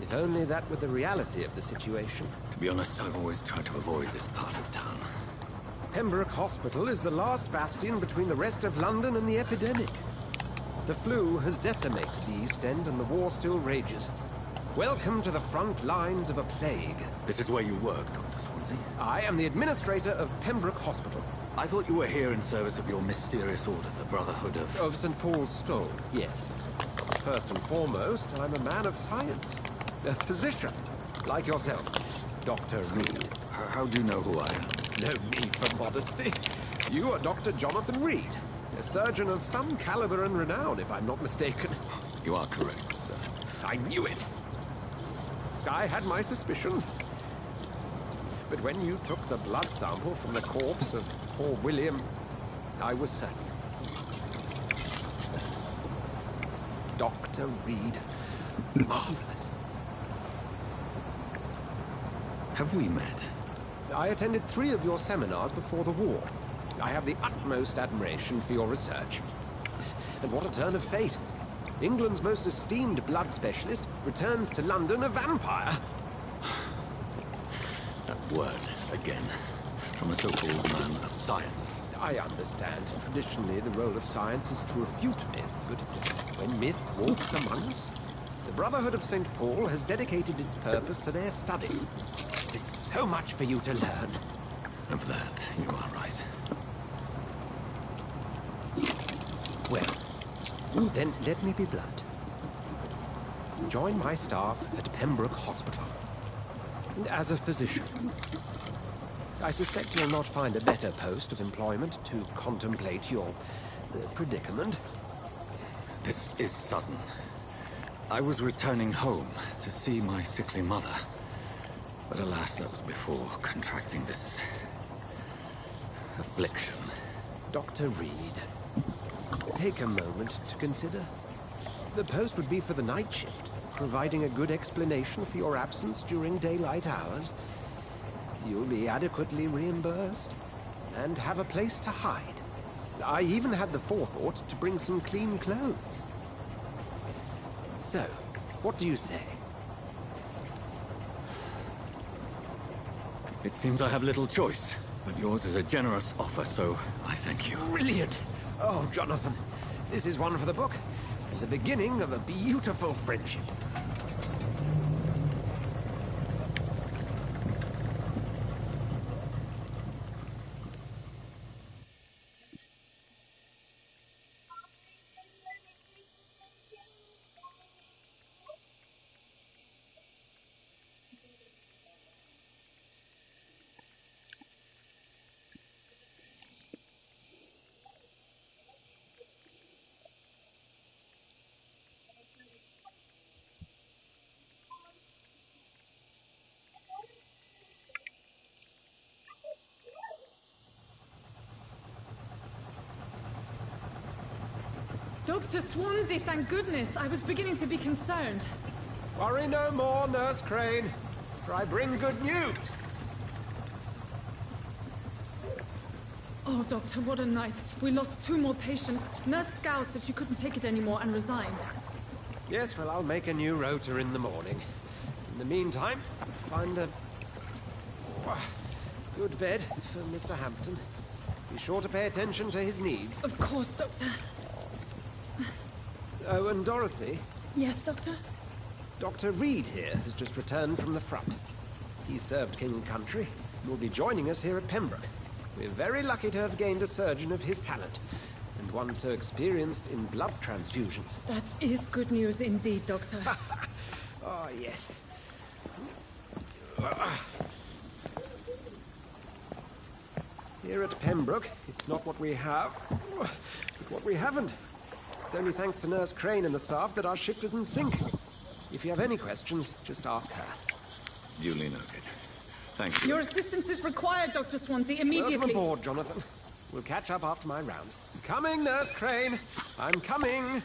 If only that were the reality of the situation. To be honest, I've always tried to avoid this part of town. Pembroke Hospital is the last bastion between the rest of London and the epidemic. The flu has decimated the East End and the war still rages. Welcome to the front lines of a plague. This is where you work, Dr. Swansea? I am the administrator of Pembroke Hospital. I thought you were here in service of your mysterious order, the Brotherhood of... Of St. Paul's Stone, yes. But first and foremost, I'm a man of science. A physician, like yourself, Dr. Reed. How do you know who I am? No need for modesty. You are Dr. Jonathan Reed, a surgeon of some caliber and renown, if I'm not mistaken. You are correct, sir. I knew it! I had my suspicions. But when you took the blood sample from the corpse of poor William, I was certain. Dr. Reed. Marvelous. Have we met? I attended 3 of your seminars before the war. I have the utmost admiration for your research. And what a turn of fate. England's most esteemed blood specialist returns to London a vampire. That word, again, from a so-called man of science. I understand. Traditionally, the role of science is to refute myth, but when myth walks among us, the Brotherhood of St. Paul has dedicated its purpose to their study. There's so much for you to learn. Of that, you are right. Well, then let me be blunt. Join my staff at Pembroke Hospital. As a physician. I suspect you'll not find a better post of employment to contemplate your predicament. This is sudden. I was returning home to see my sickly mother. But alas, that was before contracting this... affliction. Dr. Reed, take a moment to consider. The post would be for the night shift, providing a good explanation for your absence during daylight hours. You'll be adequately reimbursed, and have a place to hide. I even had the forethought to bring some clean clothes. So, what do you say? It seems I have little choice, but yours is a generous offer, so I thank you. Brilliant! Oh, Jonathan, this is one for the book, and the beginning of a beautiful friendship. Dr. Swansea, thank goodness. I was beginning to be concerned. Worry no more, Nurse Crane, for I bring good news. Oh, Doctor, what a night. We lost 2 more patients. Nurse Scow said she couldn't take it anymore and resigned. Yes, well, I'll make a new rota in the morning. In the meantime, find a good bed for Mr. Hampton. Be sure to pay attention to his needs. Of course, Doctor. Oh, and Dorothy? Yes, Doctor? Dr. Reed here has just returned from the front. He served King and Country and will be joining us here at Pembroke. We're very lucky to have gained a surgeon of his talent, and find one so experienced in blood transfusions. That is good news indeed, Doctor. Oh, yes. Here at Pembroke, it's not what we have, but what we haven't. It's only thanks to Nurse Crane and the staff that our ship doesn't sink. If you have any questions, just ask her. Duly noted. Thank you. Your assistance is required, Dr. Swansea, immediately. Welcome aboard, Jonathan. We'll catch up after my rounds. Coming, Nurse Crane. I'm coming.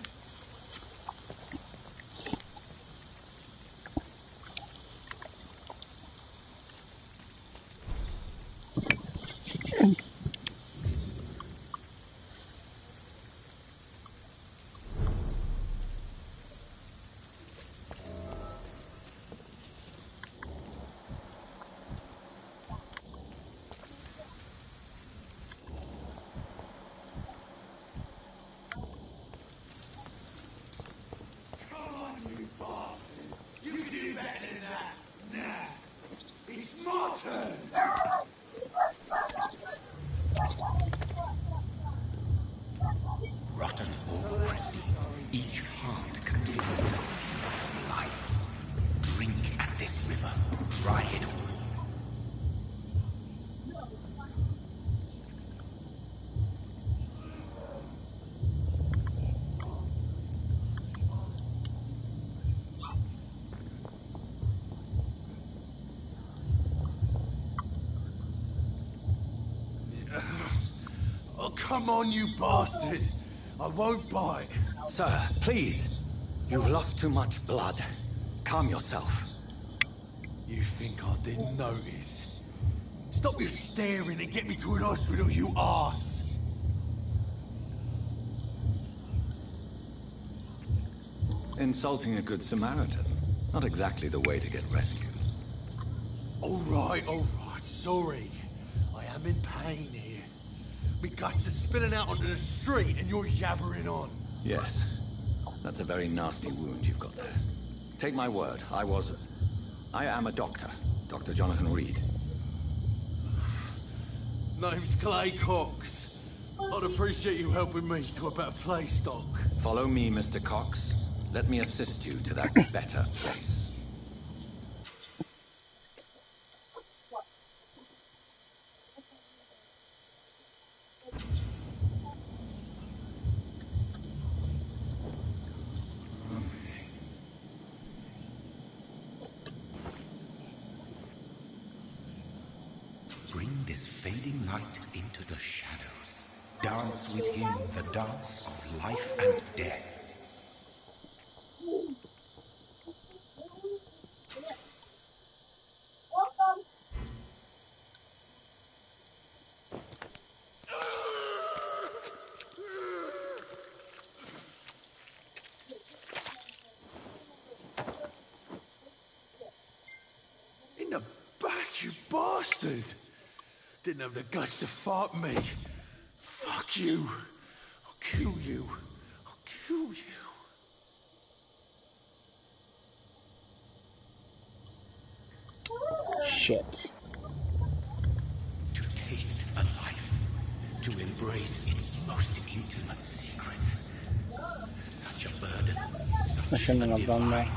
Rotten or pristine, each heart contains the seed of life. Drink at this river, dry it all. Oh, come on, you bastard! I won't bite. Sir, please. You've lost too much blood. Calm yourself. You think I didn't notice? Stop your staring and get me to an hospital, you arse! Insulting a good Samaritan. Not exactly the way to get rescued. All right, sorry. I am in pain here. My guts are spilling out onto the street and you're yabbering on. Yes. That's a very nasty wound you've got there. Take my word, I am a doctor. Dr. Jonathan Reed. Name's Clay Cox. I'd appreciate you helping me to a better place, Doc. Follow me, Mr. Cox. Let me assist you to that better place. Bring this fading light into the shadows. Dance with him the dance of life and death. In the back, you bastard! Didn't have the guts to fight me. Fuck you. I'll kill you. I'll kill you. Shit. To taste a life, to embrace its most intimate secrets. Such a burden, I shouldn't have done that.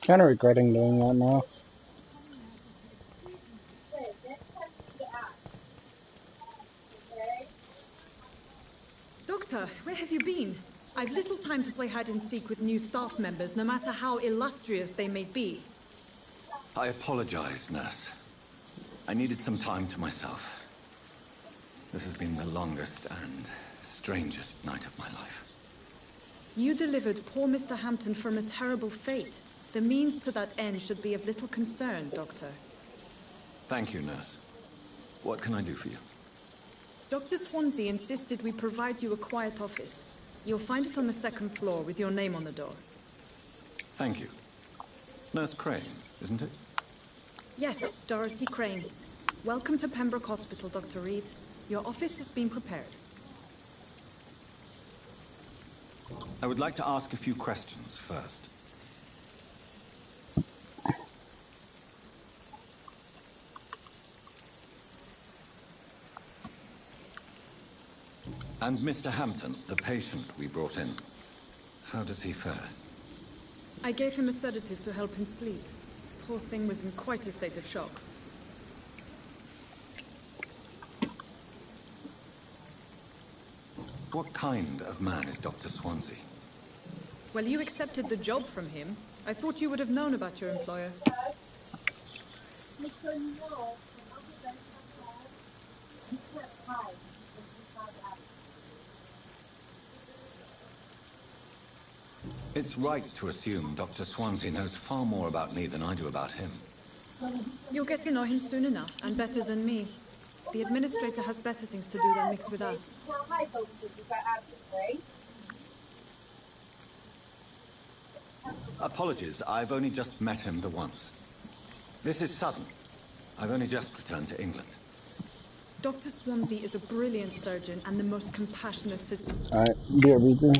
Kind of regretting doing that now. Doctor, where have you been? I've little time to play hide and seek with new staff members, no matter how illustrious they may be. I apologize, nurse. I needed some time to myself. This has been the longest and strangest night of my life. You delivered poor Mr. Hampton from a terrible fate. The means to that end should be of little concern, Doctor. Thank you, nurse. What can I do for you? Dr. Swansea insisted we provide you a quiet office. You'll find it on the second floor with your name on the door. Thank you. Nurse Crane, isn't it? Yes, Dorothy Crane. Welcome to Pembroke Hospital, Dr. Reed. Your office has been prepared. I would like to ask a few questions first. And Mr. Hampton, the patient we brought in, how does he fare? I gave him a sedative to help him sleep. Poor thing was in quite a state of shock. What kind of man is Dr. Swansea? Well, you accepted the job from him. I thought you would have known about your employer. It's right to assume Dr. Swansea knows far more about me than I do about him. You'll get to know him soon enough, and better than me. The administrator has better things to do than mix with us. Apologies, I've only just met him the once. This is sudden. I've only just returned to England. Dr. Swansea is a brilliant surgeon and the most compassionate physician. Alright, be everything.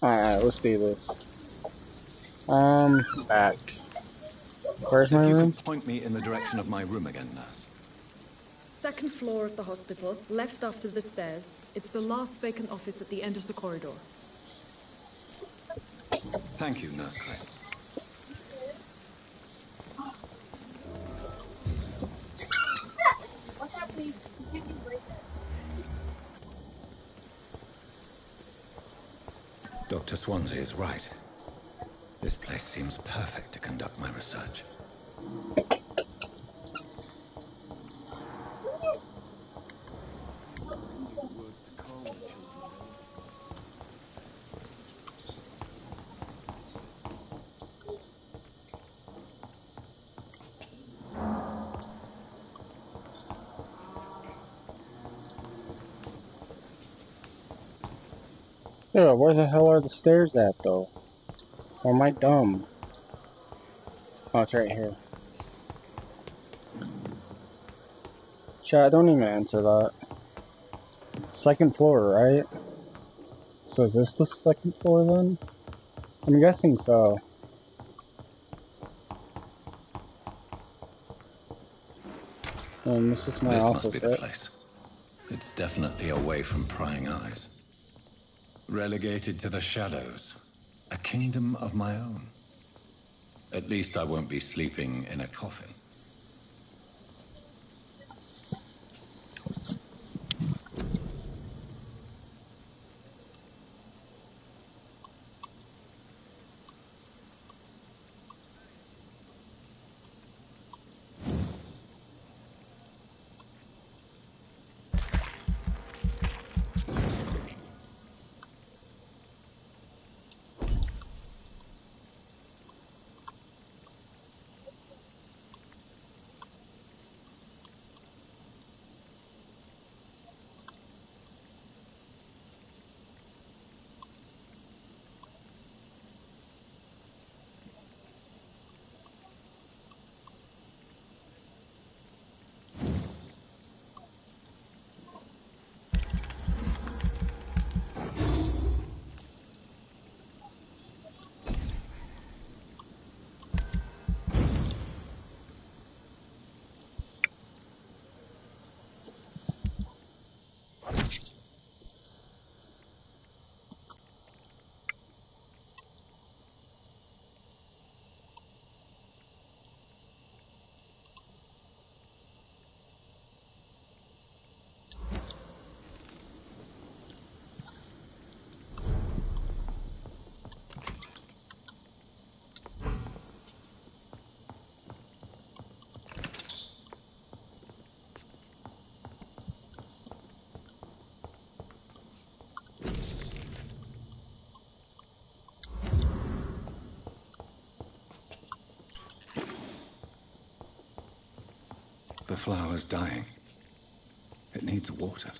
Alright, let's do this. Back. Where's my If you room? could point me in the direction of my room again, nurse. Second floor of the hospital, left after the stairs. It's the last vacant office at the end of the corridor. Thank you, Nurse Crane. Dr. Swansea is right. This place seems perfect to conduct my research. Yeah, where the hell are the stairs at, though? Or am I dumb? Oh, it's right here. Chat, don't even answer that. Second floor, right? So is this the second floor then? I'm guessing so. And this is my This office, must be the right? place. It's definitely away from prying eyes. Relegated to the shadows. A kingdom of my own. At least I won't be sleeping in a coffin. The flower's dying. It needs water.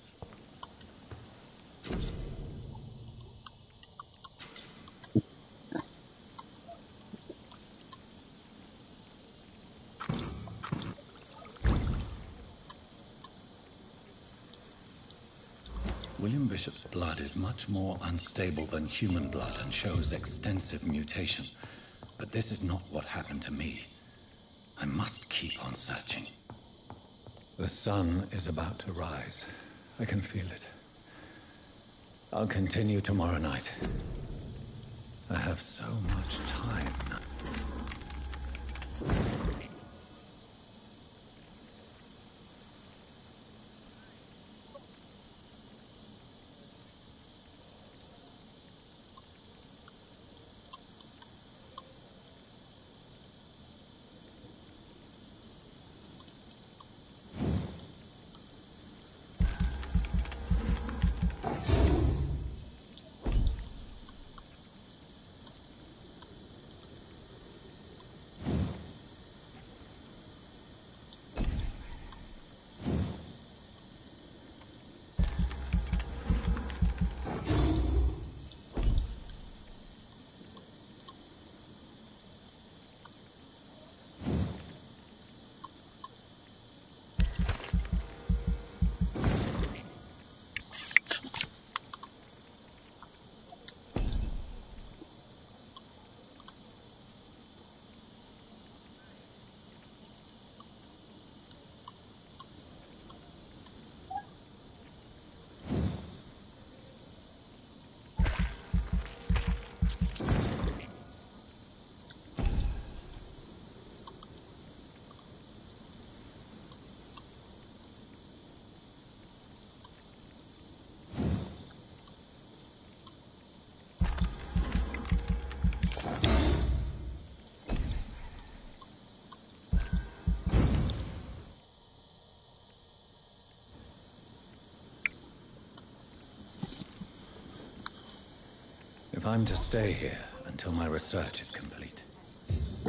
William Bishop's blood is much more unstable than human blood and shows extensive mutation. But this is not what happened to me. I must keep on searching. The sun is about to rise. I can feel it. I'll continue tomorrow night. I have so much time now. If I'm to stay here until my research is complete,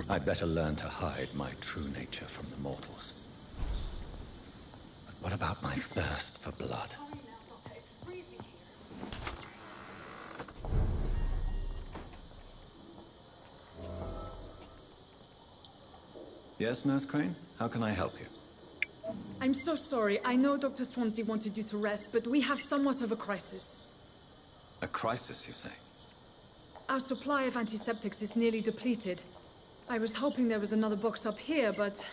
I'd better learn to hide my true nature from the mortals. But what about my thirst for blood? Yes, Nurse Crane? How can I help you? I'm so sorry. I know Dr. Swansea wanted you to rest, but we have somewhat of a crisis. A crisis, you say? Our supply of antiseptics is nearly depleted. I was hoping there was another box up here, but...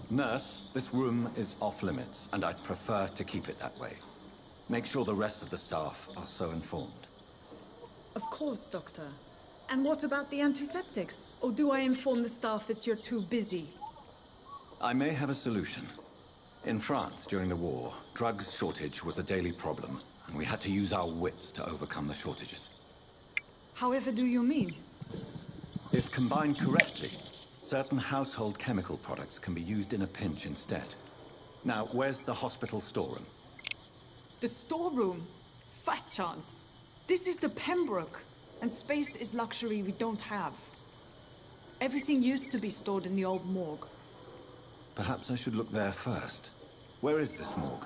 Nurse, this room is off limits, and I'd prefer to keep it that way. Make sure the rest of the staff are so informed. Of course, Doctor. And what about the antiseptics? Or do I inform the staff that you're too busy? I may have a solution. In France, during the war, drugs shortage was a daily problem, and we had to use our wits to overcome the shortages. However do you mean? If combined correctly, certain household chemical products can be used in a pinch instead. Now, where's the hospital storeroom? The storeroom? Fat chance. This is the Pembroke, and space is luxury we don't have. Everything used to be stored in the old morgue. Perhaps I should look there first. Where is this morgue?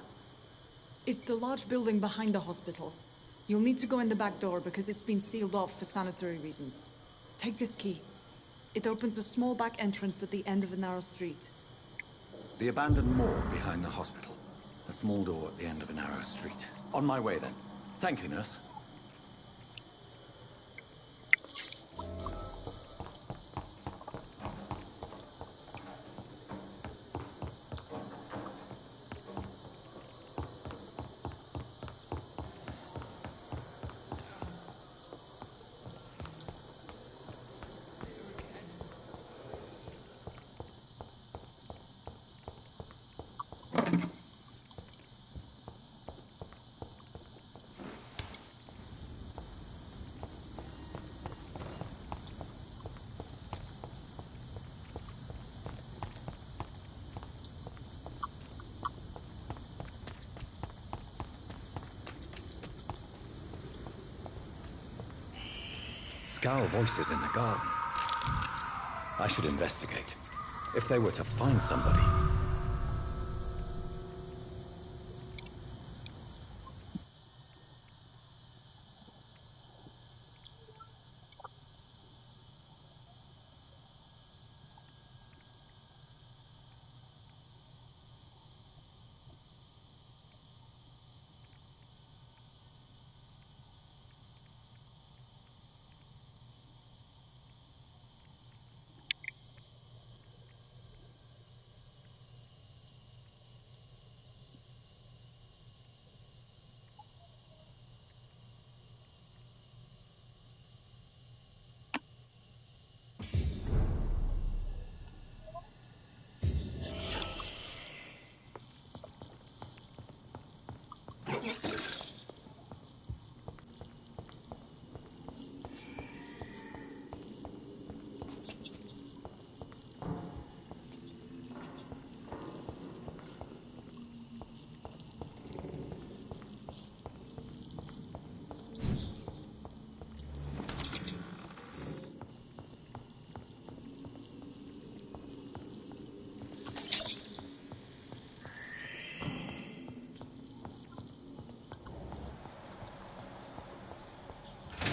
It's the large building behind the hospital. You'll need to go in the back door because it's been sealed off for sanitary reasons. Take this key. It opens a small back entrance at the end of a narrow street. The abandoned morgue behind the hospital. A small door at the end of a narrow street. On my way, then. Thank you, nurse. Scowl voices in the garden. I should investigate. If they were to find somebody...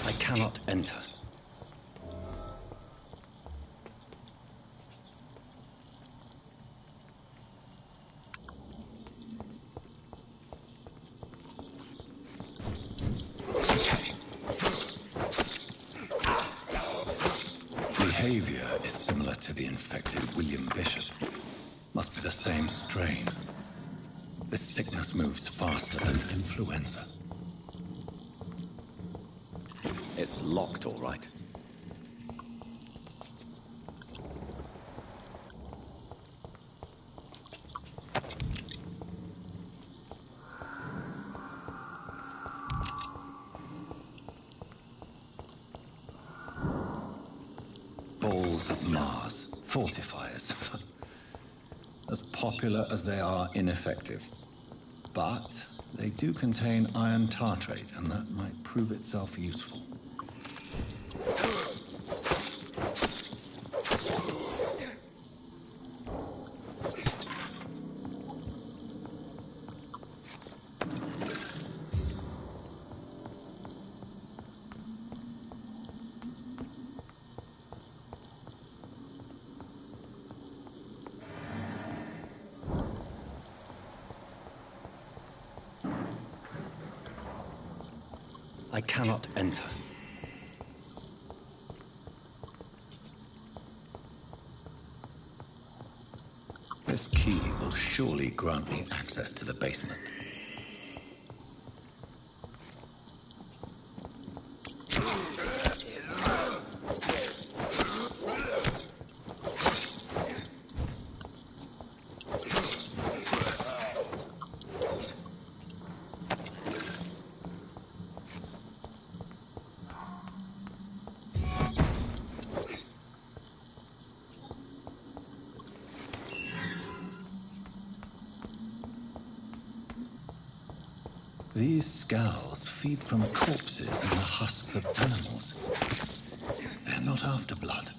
I cannot enter. Behavior is similar to the infected William Bishop. Must be the same strain. This sickness moves faster than influenza. It's locked, all right. Balls of Mars, fortifiers. As popular as they are ineffective. But they do contain iron tartrate, and that might prove itself useful. I cannot enter. This key will surely grant me access to the basement. These scowls feed from corpses and the husks of animals. They're not after blood.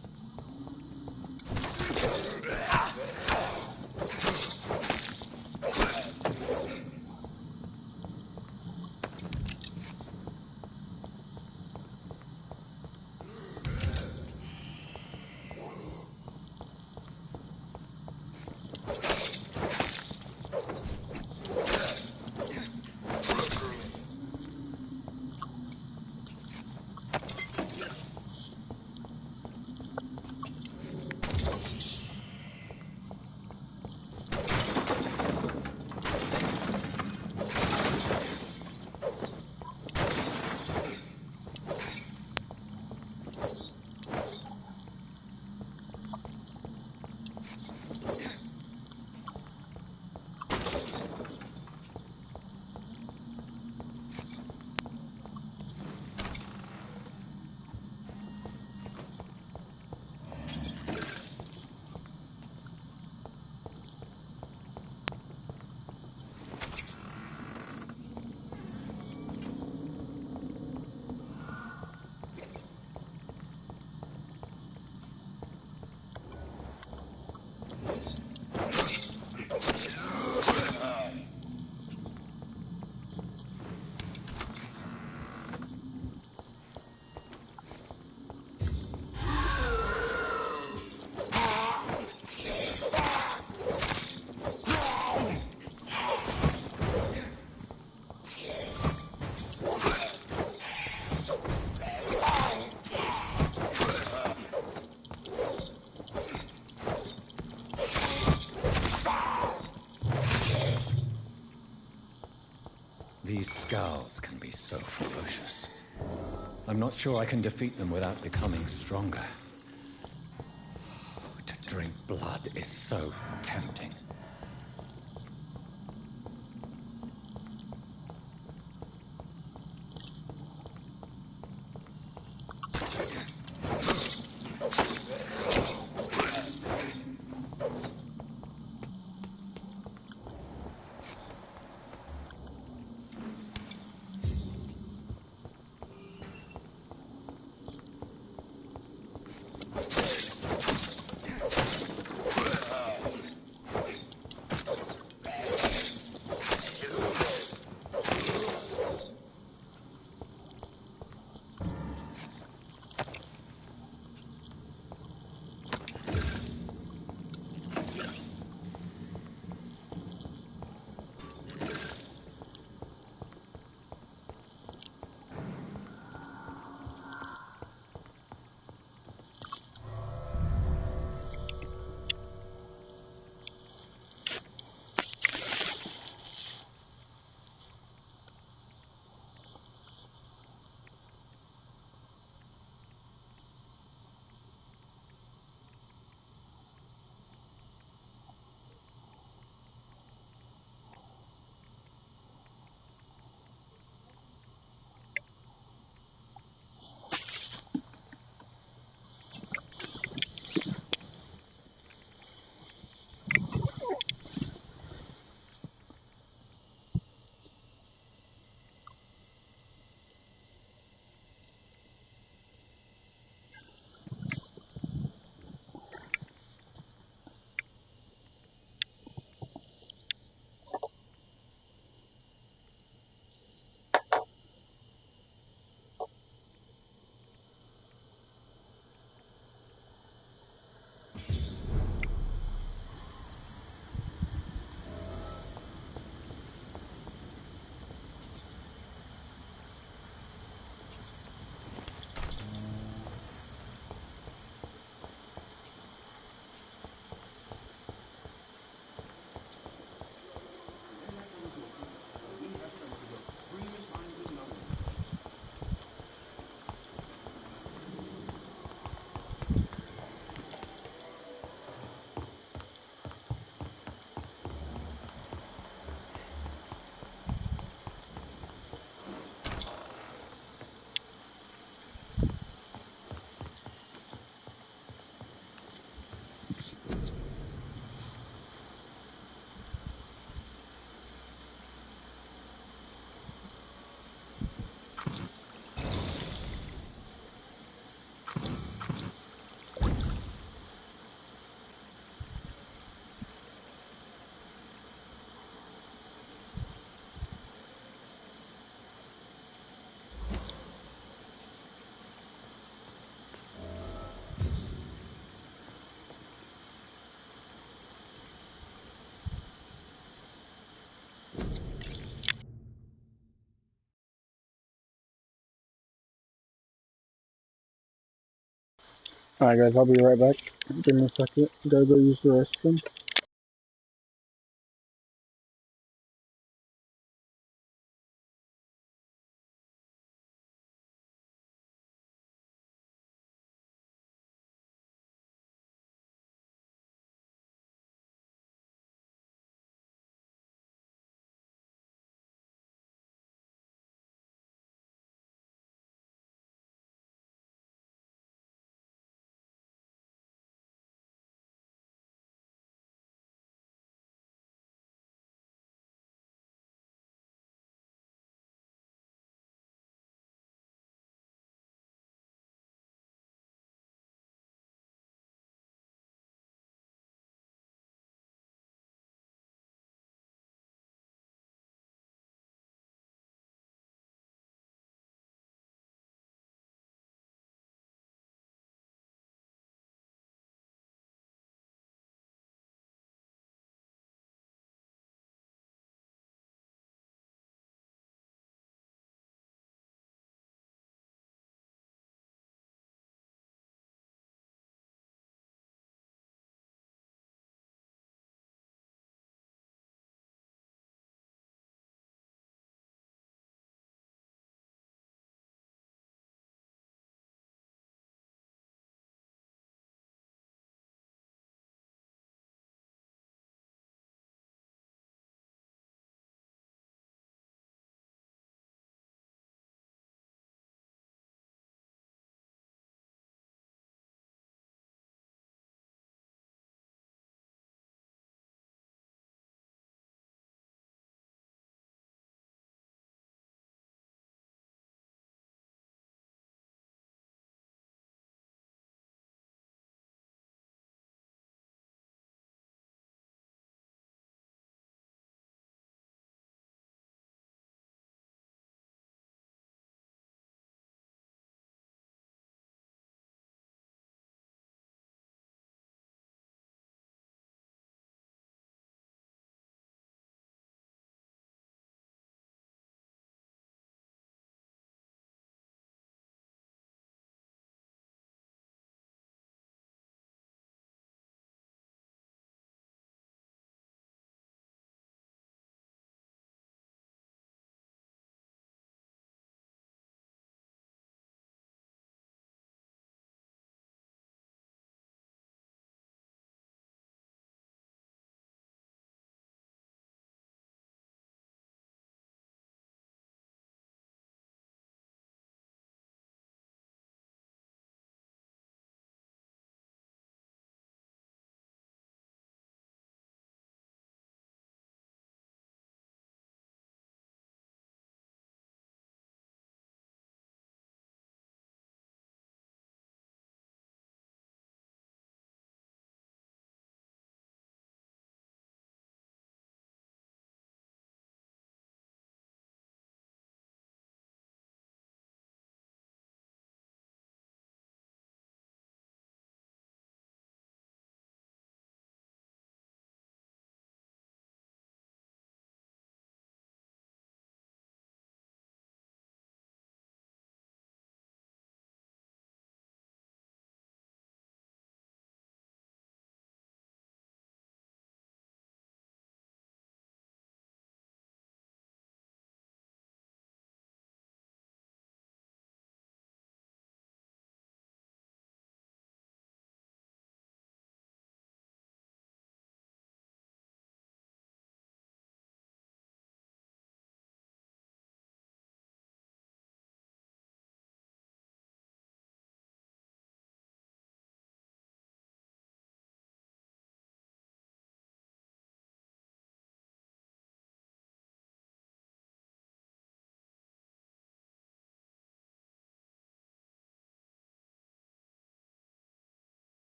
These scowls can be so ferocious. I'm not sure I can defeat them without becoming stronger. To drink blood is so tempting. Alright guys, I'll be right back. Give me a second. Gotta go use the restroom.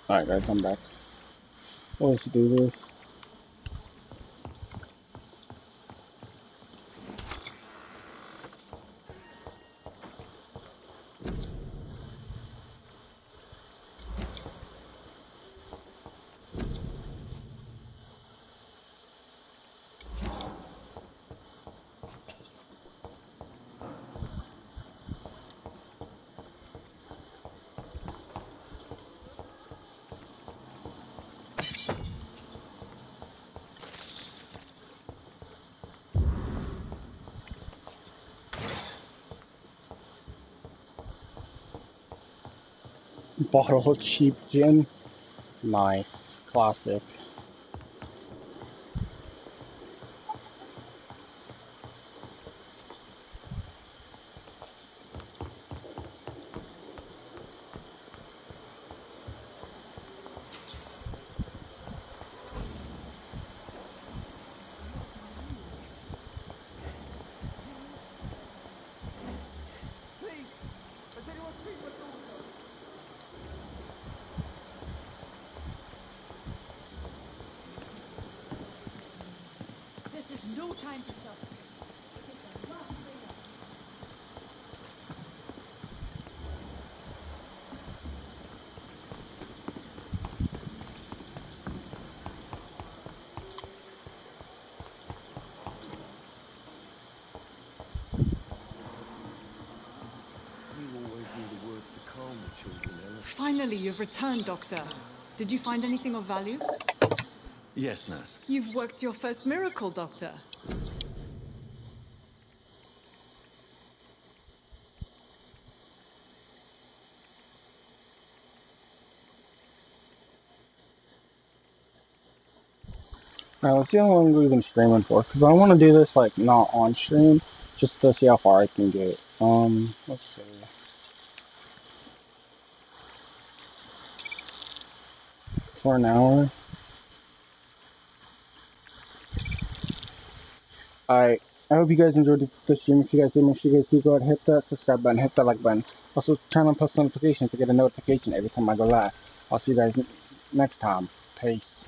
Alright guys, I'm back. Let's do this. Bottle of cheap gin. Nice. Classic. This is no time for self-pity. It is the last thing I... You always knew the words to calm the children, Ella. Finally, you've returned, Doctor. Did you find anything of value? Yes, nurse. You've worked your first miracle, Doctor. Alright, let's see how long we've been streaming for, because I want to do this, like, not on stream, just to see how far I can get. Let's see. For an hour. Alright, I hope you guys enjoyed the stream. If you guys did, make sure you guys do go ahead and hit that subscribe button, hit that like button. Also, turn on post notifications to get a notification every time I go live. I'll see you guys next time. Peace.